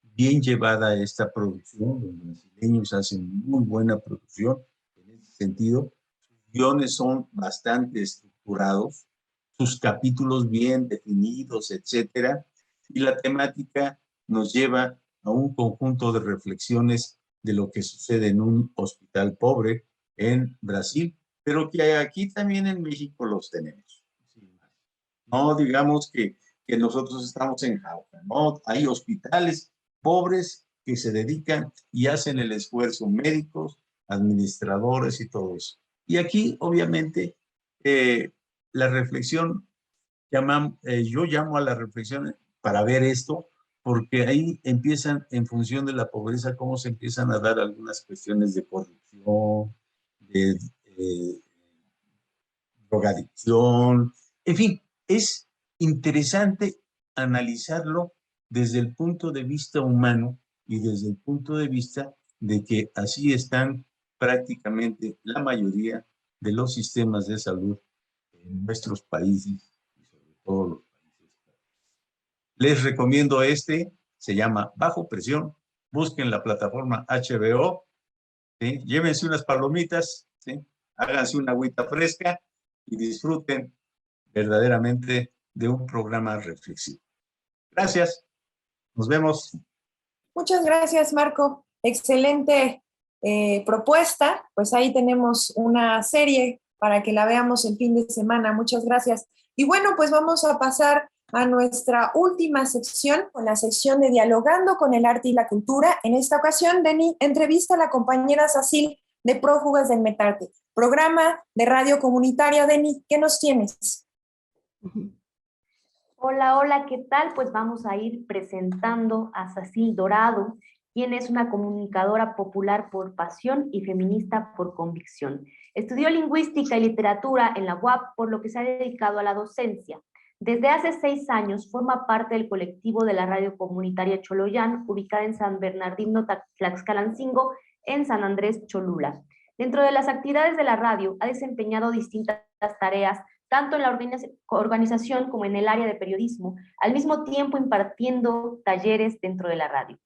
S5: bien llevada esta producción. Los brasileños hacen muy buena producción en ese sentido. Guiones son bastante estructurados, sus capítulos bien definidos, etcétera, y la temática nos lleva a un conjunto de reflexiones de lo que sucede en un hospital pobre en Brasil, pero que aquí también en México los tenemos. No digamos que nosotros estamos en jauja, no, hay hospitales pobres que se dedican y hacen el esfuerzo, médicos, administradores y todo eso. Y aquí, obviamente, la reflexión, yo llamo a la reflexión para ver esto, porque ahí empiezan, en función de la pobreza, cómo se empiezan a dar algunas cuestiones de corrupción, de drogadicción, en fin, es interesante analizarlo desde el punto de vista humano y desde el punto de vista de que así están prácticamente la mayoría de los sistemas de salud en nuestros países y sobre todo los países. Les recomiendo se llama Bajo Presión, busquen la plataforma HBO, ¿sí? Llévense unas palomitas, ¿sí? Háganse una agüita fresca y disfruten verdaderamente de un programa reflexivo. Gracias, nos vemos.
S2: Muchas gracias, Marco. Excelente propuesta. Pues ahí tenemos una serie para que la veamos el fin de semana. Muchas gracias. Y bueno, pues vamos a pasar a nuestra última sección, con la sección de Dialogando con el Arte y la Cultura. En esta ocasión, Denny entrevista a la compañera Sacil de Prófugas del Metarte, programa de radio comunitaria. Denny, ¿qué nos tienes?
S4: Hola, hola, ¿qué tal? Pues vamos a ir presentando a Sacil Dorado, quien es una comunicadora popular por pasión y feminista por convicción. Estudió lingüística y literatura en la UAP, por lo que se ha dedicado a la docencia. Desde hace 6 años forma parte del colectivo de la radio comunitaria Choloyán, ubicada en San Bernardino Tlaxcalancingo, en San Andrés Cholula. Dentro de las actividades de la radio ha desempeñado distintas tareas, tanto en la organización como en el área de periodismo, al mismo tiempo impartiendo talleres dentro de la radio.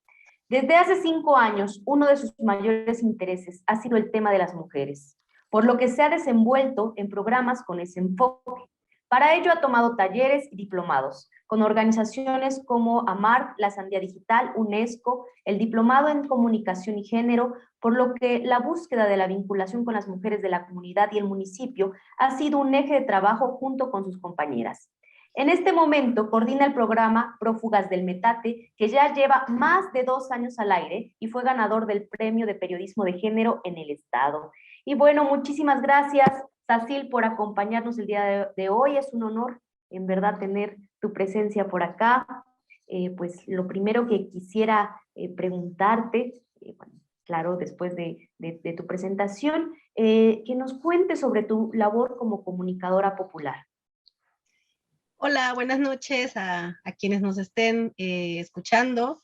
S4: Desde hace 5 años, uno de sus mayores intereses ha sido el tema de las mujeres, por lo que se ha desenvuelto en programas con ese enfoque. Para ello ha tomado talleres y diplomados con organizaciones como AMAR, la Sandía Digital, UNESCO, el Diplomado en Comunicación y Género, por lo que la búsqueda de la vinculación con las mujeres de la comunidad y el municipio ha sido un eje de trabajo junto con sus compañeras. En este momento coordina el programa Prófugas del Metate, que ya lleva más de 2 años al aire y fue ganador del Premio de Periodismo de Género en el Estado. Y bueno, muchísimas gracias, Sacil, por acompañarnos el día de hoy. Es un honor, en verdad, tener tu presencia por acá. Pues lo primero que quisiera preguntarte, bueno, claro, después de tu presentación, que nos cuentes sobre tu labor como comunicadora popular.
S1: Hola, buenas noches a quienes nos estén escuchando.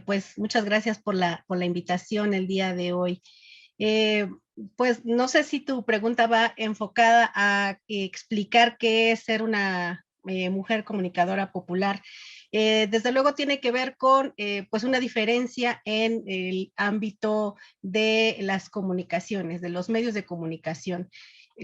S1: Pues muchas gracias por la invitación el día de hoy. Pues no sé si tu pregunta va enfocada a explicar qué es ser una mujer comunicadora popular. Desde luego tiene que ver con pues una diferencia en el ámbito de las comunicaciones, de los medios de comunicación.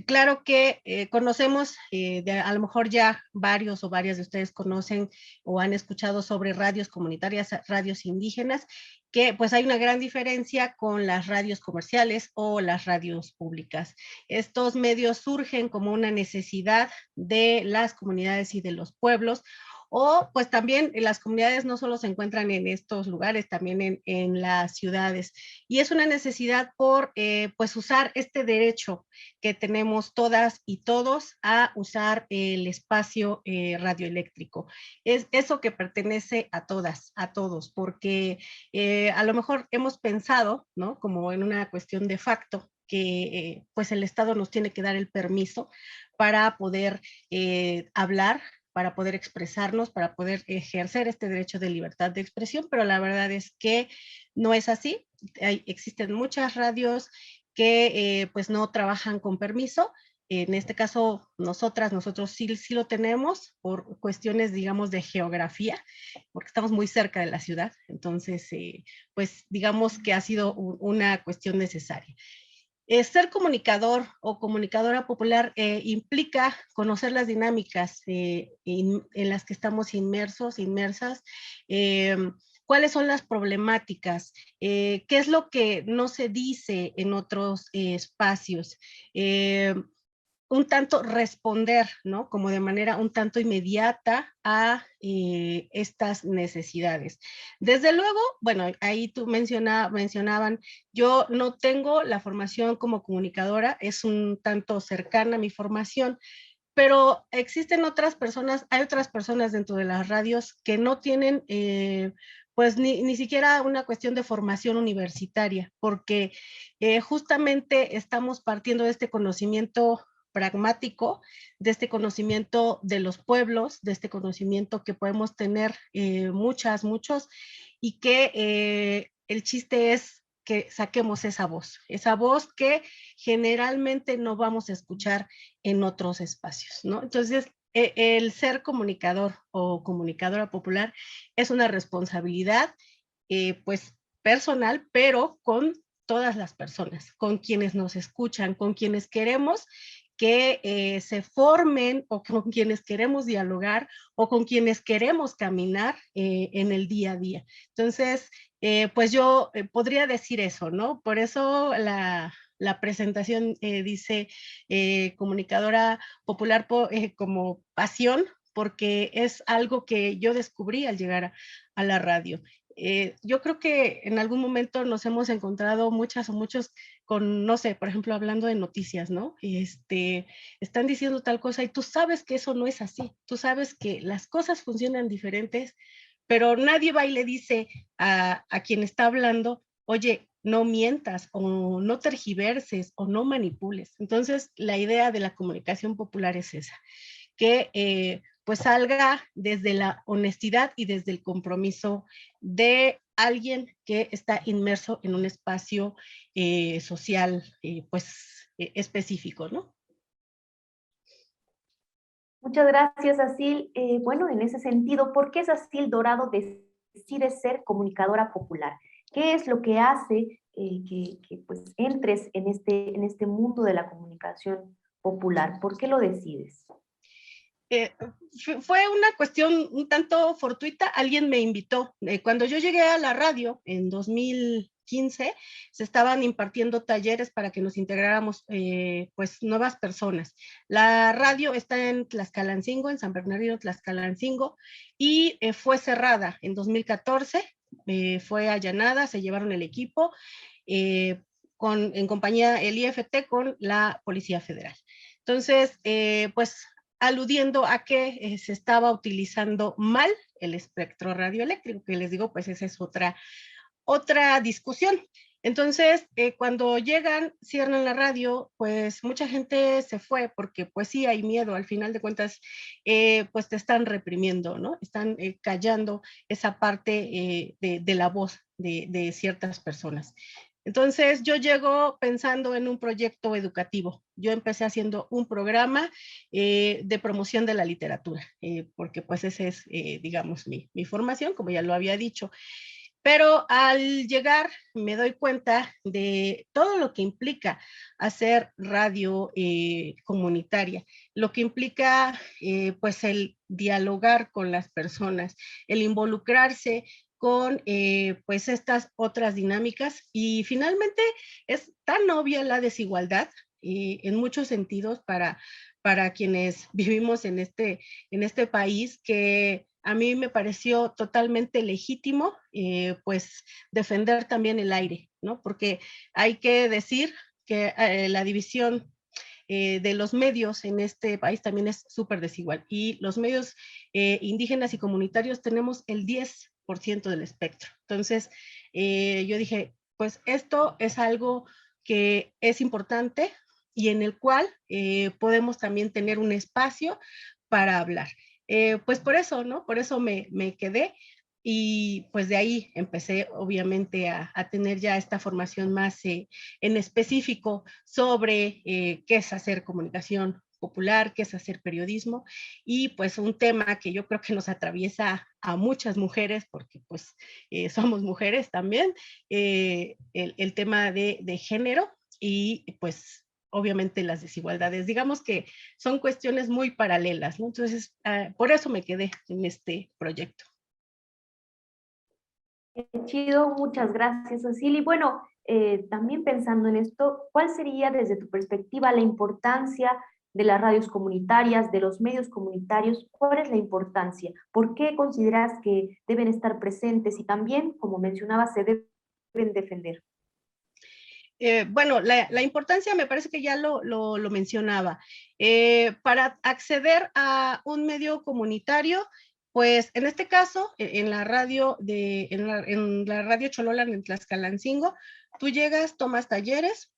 S1: Claro que conocemos, a lo mejor ya varios o varias de ustedes conocen o han escuchado sobre radios comunitarias, radios indígenas, que pues hay una gran diferencia con las radios comerciales o las radios públicas. Estos medios surgen como una necesidad de las comunidades y de los pueblos, o pues también las comunidades no solo se encuentran en estos lugares, también en las ciudades. Y es una necesidad por pues usar este derecho que tenemos todas y todos a usar el espacio radioeléctrico. Es eso que pertenece a todas, a todos, porque a lo mejor hemos pensado, ¿no? Como en una cuestión de facto, que pues el Estado nos tiene que dar el permiso para poder hablar, para poder expresarnos, para poder ejercer este derecho de libertad de expresión, pero la verdad es que no es así. Existen muchas radios que pues no trabajan con permiso. En este caso, nosotros sí lo tenemos por cuestiones, digamos, de geografía, porque estamos muy cerca de la ciudad. Entonces, pues digamos que ha sido una cuestión necesaria. Ser comunicador o comunicadora popular implica conocer las dinámicas en las que estamos inmersas, cuáles son las problemáticas, qué es lo que no se dice en otros espacios, un tanto responder, ¿no? Como de manera un tanto inmediata a estas necesidades. Desde luego, bueno, ahí tú mencionaban, yo no tengo la formación como comunicadora, es un tanto cercana a mi formación, pero existen otras personas, hay otras personas dentro de las radios que no tienen pues ni siquiera una cuestión de formación universitaria, porque justamente estamos partiendo de este conocimiento pragmático, de este conocimiento de los pueblos, de este conocimiento que podemos tener muchos, y que el chiste es que saquemos esa voz que generalmente no vamos a escuchar en otros espacios, ¿no? Entonces, el ser comunicador o comunicadora popular es una responsabilidad, pues, personal, pero con todas las personas, con quienes nos escuchan, con quienes queremos que se formen o con quienes queremos dialogar o con quienes queremos caminar en el día a día. Entonces, pues yo podría decir eso, ¿no? Por eso la presentación dice comunicadora popular como pasión, porque es algo que yo descubrí al llegar a la radio. Yo creo que en algún momento nos hemos encontrado muchas o muchos con, no sé, por ejemplo, hablando de noticias, ¿no? Están diciendo tal cosa y tú sabes que eso no es así, tú sabes que las cosas funcionan diferentes, pero nadie va y le dice a quien está hablando, oye, no mientas o no tergiverses o no manipules. Entonces, la idea de la comunicación popular es esa, que pues salga desde la honestidad y desde el compromiso de alguien que está inmerso en un espacio social pues específico, ¿no?
S4: Muchas gracias, Asil. Bueno, en ese sentido, ¿por qué Asil Dorado decide ser comunicadora popular? ¿Qué es lo que hace que pues, entres en este mundo de la comunicación popular? ¿Por qué lo decides?
S1: Fue una cuestión un tanto fortuita, alguien me invitó. Cuando yo llegué a la radio en 2015 se estaban impartiendo talleres para que nos integráramos pues nuevas personas. La radio está en Tlaxcalancingo, en San Bernardino Tlaxcalancingo, y fue cerrada en 2014, fue allanada, se llevaron el equipo en compañía el IFT con la Policía Federal. Entonces, pues aludiendo a que se estaba utilizando mal el espectro radioeléctrico, que les digo, pues esa es otra discusión. Entonces, cuando llegan, cierran la radio, pues mucha gente se fue porque pues sí hay miedo, al final de cuentas, pues te están reprimiendo, ¿no? Están callando esa parte de la voz de ciertas personas. Entonces, yo llego pensando en un proyecto educativo. Yo empecé haciendo un programa de promoción de la literatura, porque pues esa es, digamos, mi formación, como ya lo había dicho. Pero al llegar me doy cuenta de todo lo que implica hacer radio comunitaria, lo que implica pues el dialogar con las personas, el involucrarse con pues estas otras dinámicas, y finalmente es tan obvia la desigualdad en muchos sentidos para quienes vivimos en este país, que a mí me pareció totalmente legítimo pues defender también el aire, ¿no? Porque hay que decir que la división de los medios en este país también es súper desigual, y los medios indígenas y comunitarios tenemos el 10% del espectro. Entonces, yo dije, pues esto es algo que es importante y en el cual podemos también tener un espacio para hablar. Pues por eso, ¿no? Por eso me quedé, y pues de ahí empecé obviamente a tener ya esta formación más en específico sobre qué es hacer comunicación popular, qué es hacer periodismo, y pues un tema que yo creo que nos atraviesa a muchas mujeres, porque pues somos mujeres también, el tema de género y pues obviamente las desigualdades. Digamos que son cuestiones muy paralelas, ¿no? Entonces, por eso me quedé en este proyecto.
S4: Chido, muchas gracias, Cecilia. Y bueno, también pensando en esto, ¿cuál sería desde tu perspectiva la importancia de las radios comunitarias, de los medios comunitarios? ¿Cuál es la importancia? ¿Por qué consideras que deben estar presentes y también, como mencionaba, se deben defender?
S1: Bueno, la importancia me parece que ya lo mencionaba. Para acceder a un medio comunitario, pues en este caso, en la radio en la radio Chololan en Tlaxcalancingo, tú llegas, tomas talleres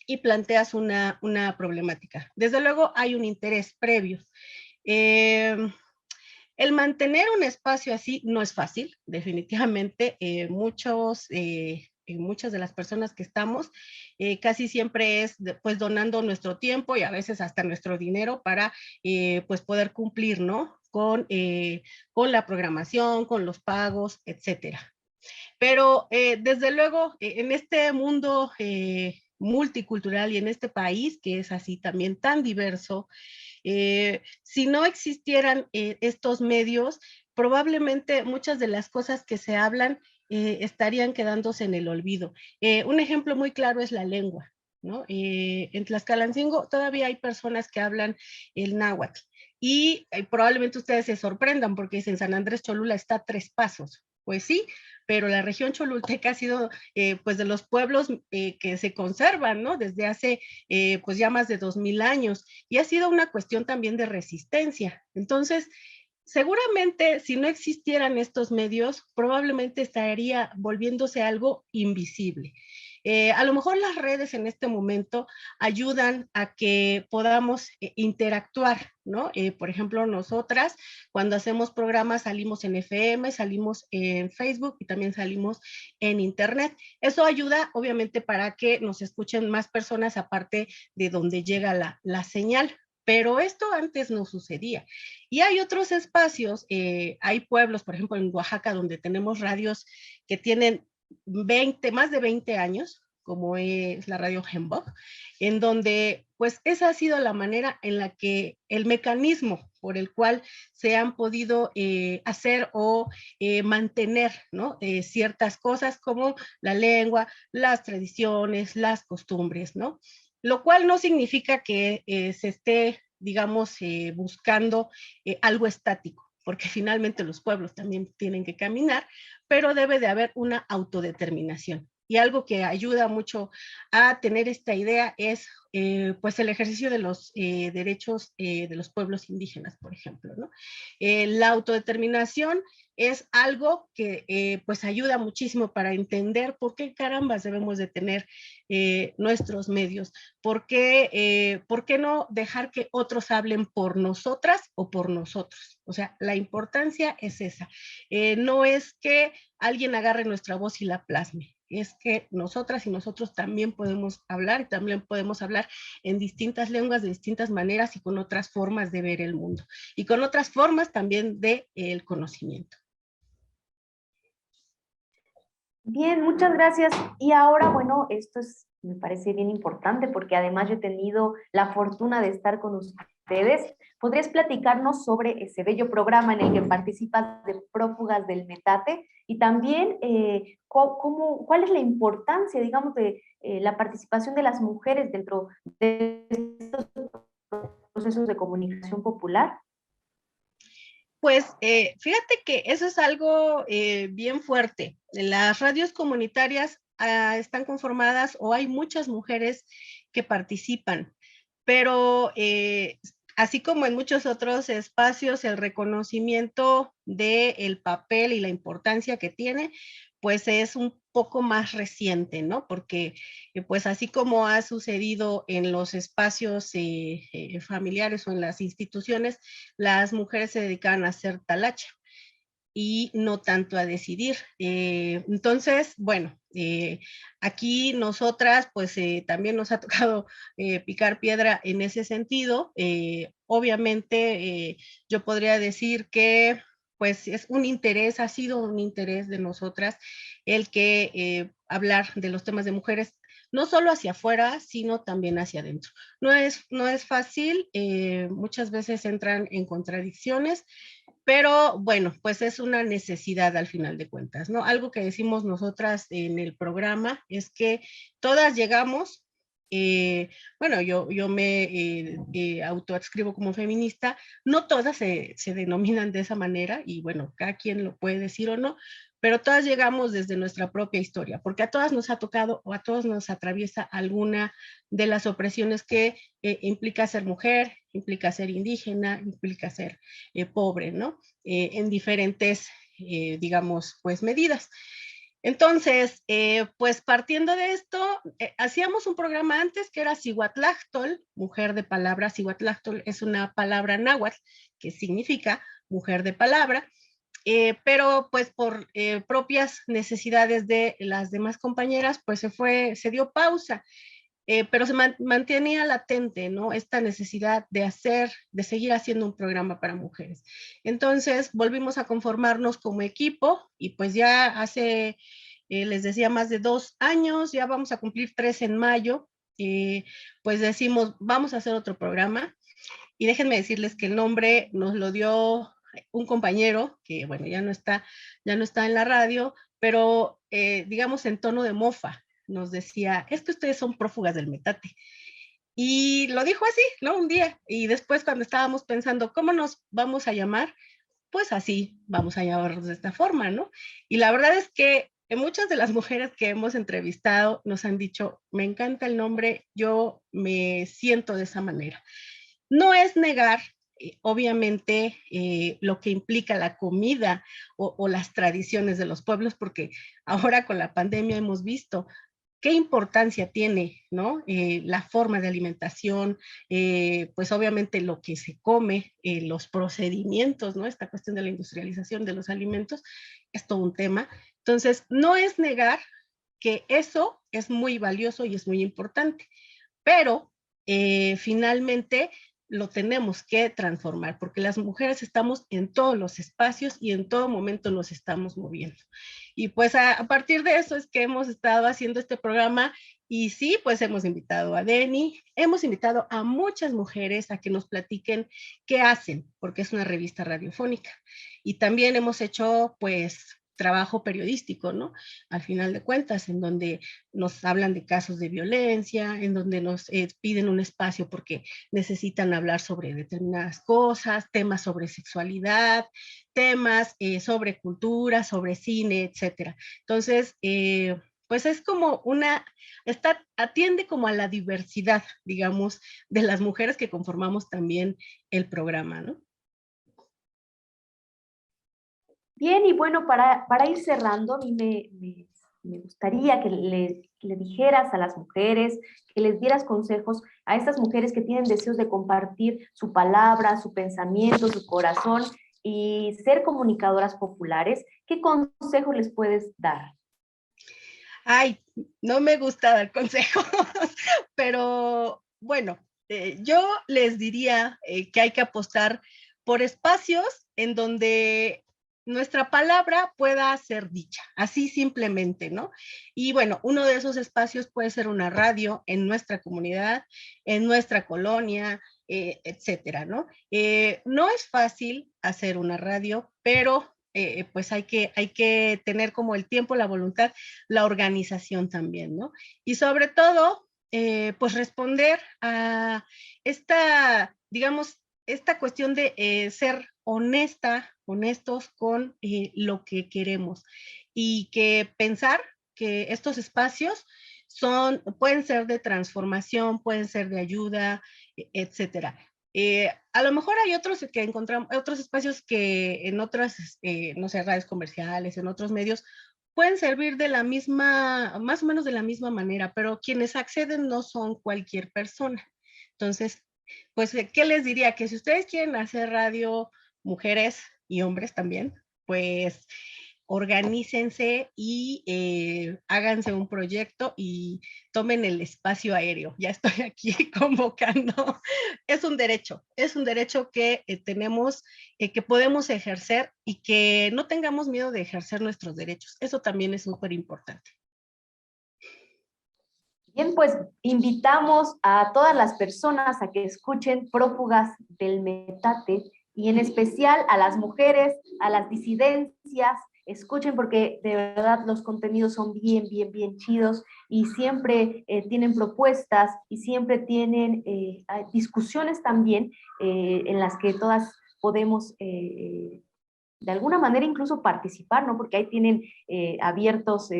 S1: y planteas una problemática. Desde luego hay un interés previo. El mantener un espacio así no es fácil, definitivamente. Muchas de las personas que estamos, casi siempre es pues donando nuestro tiempo y a veces hasta nuestro dinero para pues poder cumplir, ¿no? Con la programación, con los pagos, etcétera. Pero desde luego, en este mundo multicultural y en este país que es así también tan diverso, si no existieran estos medios, probablemente muchas de las cosas que se hablan estarían quedándose en el olvido. Un ejemplo muy claro es la lengua, ¿no? En Tlaxcalancingo todavía hay personas que hablan el náhuatl, y probablemente ustedes se sorprendan porque dicen San Andrés Cholula está a 3 pasos. Pues sí, pero la región cholulteca ha sido pues de los pueblos que se conservan, ¿no? Desde hace pues ya más de 2000 años, y ha sido una cuestión también de resistencia. Entonces, seguramente si no existieran estos medios, probablemente estaría volviéndose algo invisible. A lo mejor las redes en este momento ayudan a que podamos interactuar, ¿no? Por ejemplo, nosotras cuando hacemos programas salimos en FM, salimos en Facebook y también salimos en Internet. Eso ayuda obviamente para que nos escuchen más personas aparte de donde llega la señal. Pero esto antes no sucedía. Y hay otros espacios, hay pueblos, por ejemplo, en Oaxaca, donde tenemos radios que tienen más de 20 años, como es la radio Hembog, en donde pues esa ha sido la manera en la que el mecanismo por el cual se han podido hacer o mantener, ¿no? Ciertas cosas como la lengua, las tradiciones, las costumbres, ¿no? Lo cual no significa que se esté, digamos, buscando algo estático, porque finalmente los pueblos también tienen que caminar, pero debe de haber una autodeterminación. Y algo que ayuda mucho a tener esta idea es pues el ejercicio de los derechos de los pueblos indígenas, por ejemplo, ¿no? La autodeterminación es algo que pues ayuda muchísimo para entender por qué carambas debemos de tener nuestros medios, por qué no dejar que otros hablen por nosotras o por nosotros. O sea, la importancia es esa. No es que alguien agarre nuestra voz y la plasme, es que nosotras y nosotros también podemos hablar y también podemos hablar en distintas lenguas, de distintas maneras y con otras formas de ver el mundo y con otras formas también de el conocimiento.
S4: Bien, muchas gracias. Y ahora, bueno, esto me parece bien importante porque además yo he tenido la fortuna de estar con ustedes. ¿Podrías platicarnos sobre ese bello programa en el que participas de Prófugas del Metate? Y también, ¿cuál es la importancia, digamos, de la participación de las mujeres dentro de estos procesos de comunicación popular?
S1: Pues fíjate que eso es algo bien fuerte. Las radios comunitarias están conformadas o hay muchas mujeres que participan, pero así como en muchos otros espacios, el reconocimiento del papel y la importancia que tiene, pues es un poco más reciente, ¿no? Porque pues así como ha sucedido en los espacios familiares o en las instituciones, las mujeres se dedican a hacer talacha y no tanto a decidir. Entonces, bueno, aquí nosotras, pues también nos ha tocado picar piedra en ese sentido. Obviamente, yo podría decir que pues es un interés, ha sido un interés de nosotras el que hablar de los temas de mujeres, no solo hacia afuera, sino también hacia adentro. No es fácil, muchas veces entran en contradicciones, pero bueno, pues es una necesidad al final de cuentas, ¿no? Algo que decimos nosotras en el programa es que todas llegamos, bueno, yo me autoadscribo como feminista, no todas se denominan de esa manera y bueno, cada quien lo puede decir o no, pero todas llegamos desde nuestra propia historia, porque a todas nos ha tocado o a todos nos atraviesa alguna de las opresiones que implica ser mujer, implica ser indígena, implica ser pobre, ¿no? En diferentes, digamos, pues medidas. Entonces, pues partiendo de esto, hacíamos un programa antes que era Cihuatlachtol, mujer de palabra. Cihuatlachtol es una palabra náhuatl que significa mujer de palabra, pero pues por propias necesidades de las demás compañeras, pues se dio pausa. Pero se mantenía latente, ¿no? Esta necesidad de seguir haciendo un programa para mujeres. Entonces volvimos a conformarnos como equipo y pues ya hace, les decía, más de 2 años, ya vamos a cumplir 3 en mayo, pues decimos, vamos a hacer otro programa y déjenme decirles que el nombre nos lo dio un compañero que, bueno, ya no está en la radio, pero digamos en tono de mofa, nos decía, es que ustedes son prófugas del metate. Y lo dijo así, ¿no? Un día. Y después cuando estábamos pensando, ¿cómo nos vamos a llamar? Pues así, vamos a llamarnos de esta forma, ¿no? Y la verdad es que muchas de las mujeres que hemos entrevistado nos han dicho, me encanta el nombre, yo me siento de esa manera. No es negar, obviamente, lo que implica la comida o las tradiciones de los pueblos, porque ahora con la pandemia hemos visto qué importancia tiene, ¿no? La forma de alimentación, pues obviamente lo que se come, los procedimientos, ¿no? Esta cuestión de la industrialización de los alimentos es todo un tema. Entonces, no es negar que eso es muy valioso y es muy importante, pero finalmente lo tenemos que transformar, porque las mujeres estamos en todos los espacios y en todo momento nos estamos moviendo. Y pues a partir de eso es que hemos estado haciendo este programa. Y sí, pues hemos invitado a Denny, hemos invitado a muchas mujeres a que nos platiquen qué hacen, porque es una revista radiofónica. Y también hemos hecho, pues, trabajo periodístico, ¿no? Al final de cuentas, en donde nos hablan de casos de violencia, en donde nos piden un espacio porque necesitan hablar sobre determinadas cosas, temas sobre sexualidad, temas sobre cultura, sobre cine, etcétera. Entonces, pues es como atiende como a la diversidad, digamos, de las mujeres que conformamos también el programa, ¿no?
S4: Bien, y bueno, para ir cerrando, a mí me gustaría que le dijeras a las mujeres, que les dieras consejos a estas mujeres que tienen deseos de compartir su palabra, su pensamiento, su corazón y ser comunicadoras populares. ¿Qué consejos les puedes dar?
S1: Ay, no me gusta dar consejos, pero bueno, yo les diría que hay que apostar por espacios en donde nuestra palabra pueda ser dicha, así simplemente, ¿no? Y bueno, uno de esos espacios puede ser una radio en nuestra comunidad, en nuestra colonia, etcétera, ¿no? No es fácil hacer una radio, pero pues hay que tener como el tiempo, la voluntad, la organización también, ¿no? Y sobre todo, pues responder a digamos, esta cuestión de ser honestos con lo que queremos y que pensar que estos espacios pueden ser de transformación, pueden ser de ayuda, etcétera. A lo mejor hay otros que encontramos, otros espacios que en otras, no sé, radios comerciales, en otros medios, pueden servir de la misma, más o menos de la misma manera, pero quienes acceden no son cualquier persona. Entonces, pues, ¿qué les diría? Que si ustedes quieren hacer radio, mujeres y hombres también, pues organícense y háganse un proyecto y tomen el espacio aéreo. Ya estoy aquí convocando. Es un derecho que tenemos, que podemos ejercer y que no tengamos miedo de ejercer nuestros derechos. Eso también es súper importante.
S4: Bien, pues invitamos a todas las personas a que escuchen Prófugas del Metate y en especial a las mujeres, a las disidencias. Escuchen porque de verdad los contenidos son bien chidos y siempre tienen propuestas y siempre tienen discusiones también en las que todas podemos de alguna manera incluso participar, ¿no? Porque ahí tienen abiertos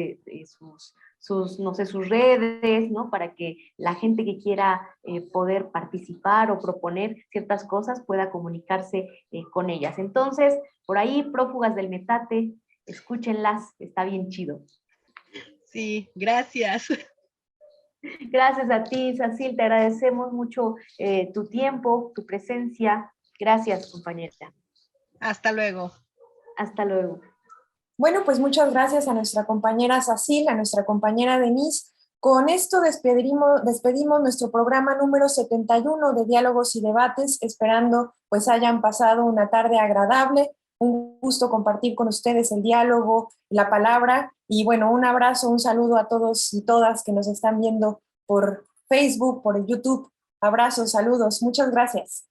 S4: no sé, sus redes, ¿no? Para que la gente que quiera poder participar o proponer ciertas cosas pueda comunicarse con ellas. Entonces, por ahí, Prófugas del Metate, escúchenlas, está bien chido.
S1: Sí, gracias.
S4: Gracias a ti, Sacil, te agradecemos mucho tu tiempo, tu presencia. Gracias, compañera.
S1: Hasta luego.
S4: Hasta luego.
S2: Bueno, pues muchas gracias a nuestra compañera Sacil, a nuestra compañera Denise. Con esto despedimos nuestro programa número 71 de Diálogos y Debates, esperando pues hayan pasado una tarde agradable. Un gusto compartir con ustedes el diálogo, la palabra y bueno, un abrazo, un saludo a todos y todas que nos están viendo por Facebook, por el YouTube. Abrazos, saludos, muchas gracias.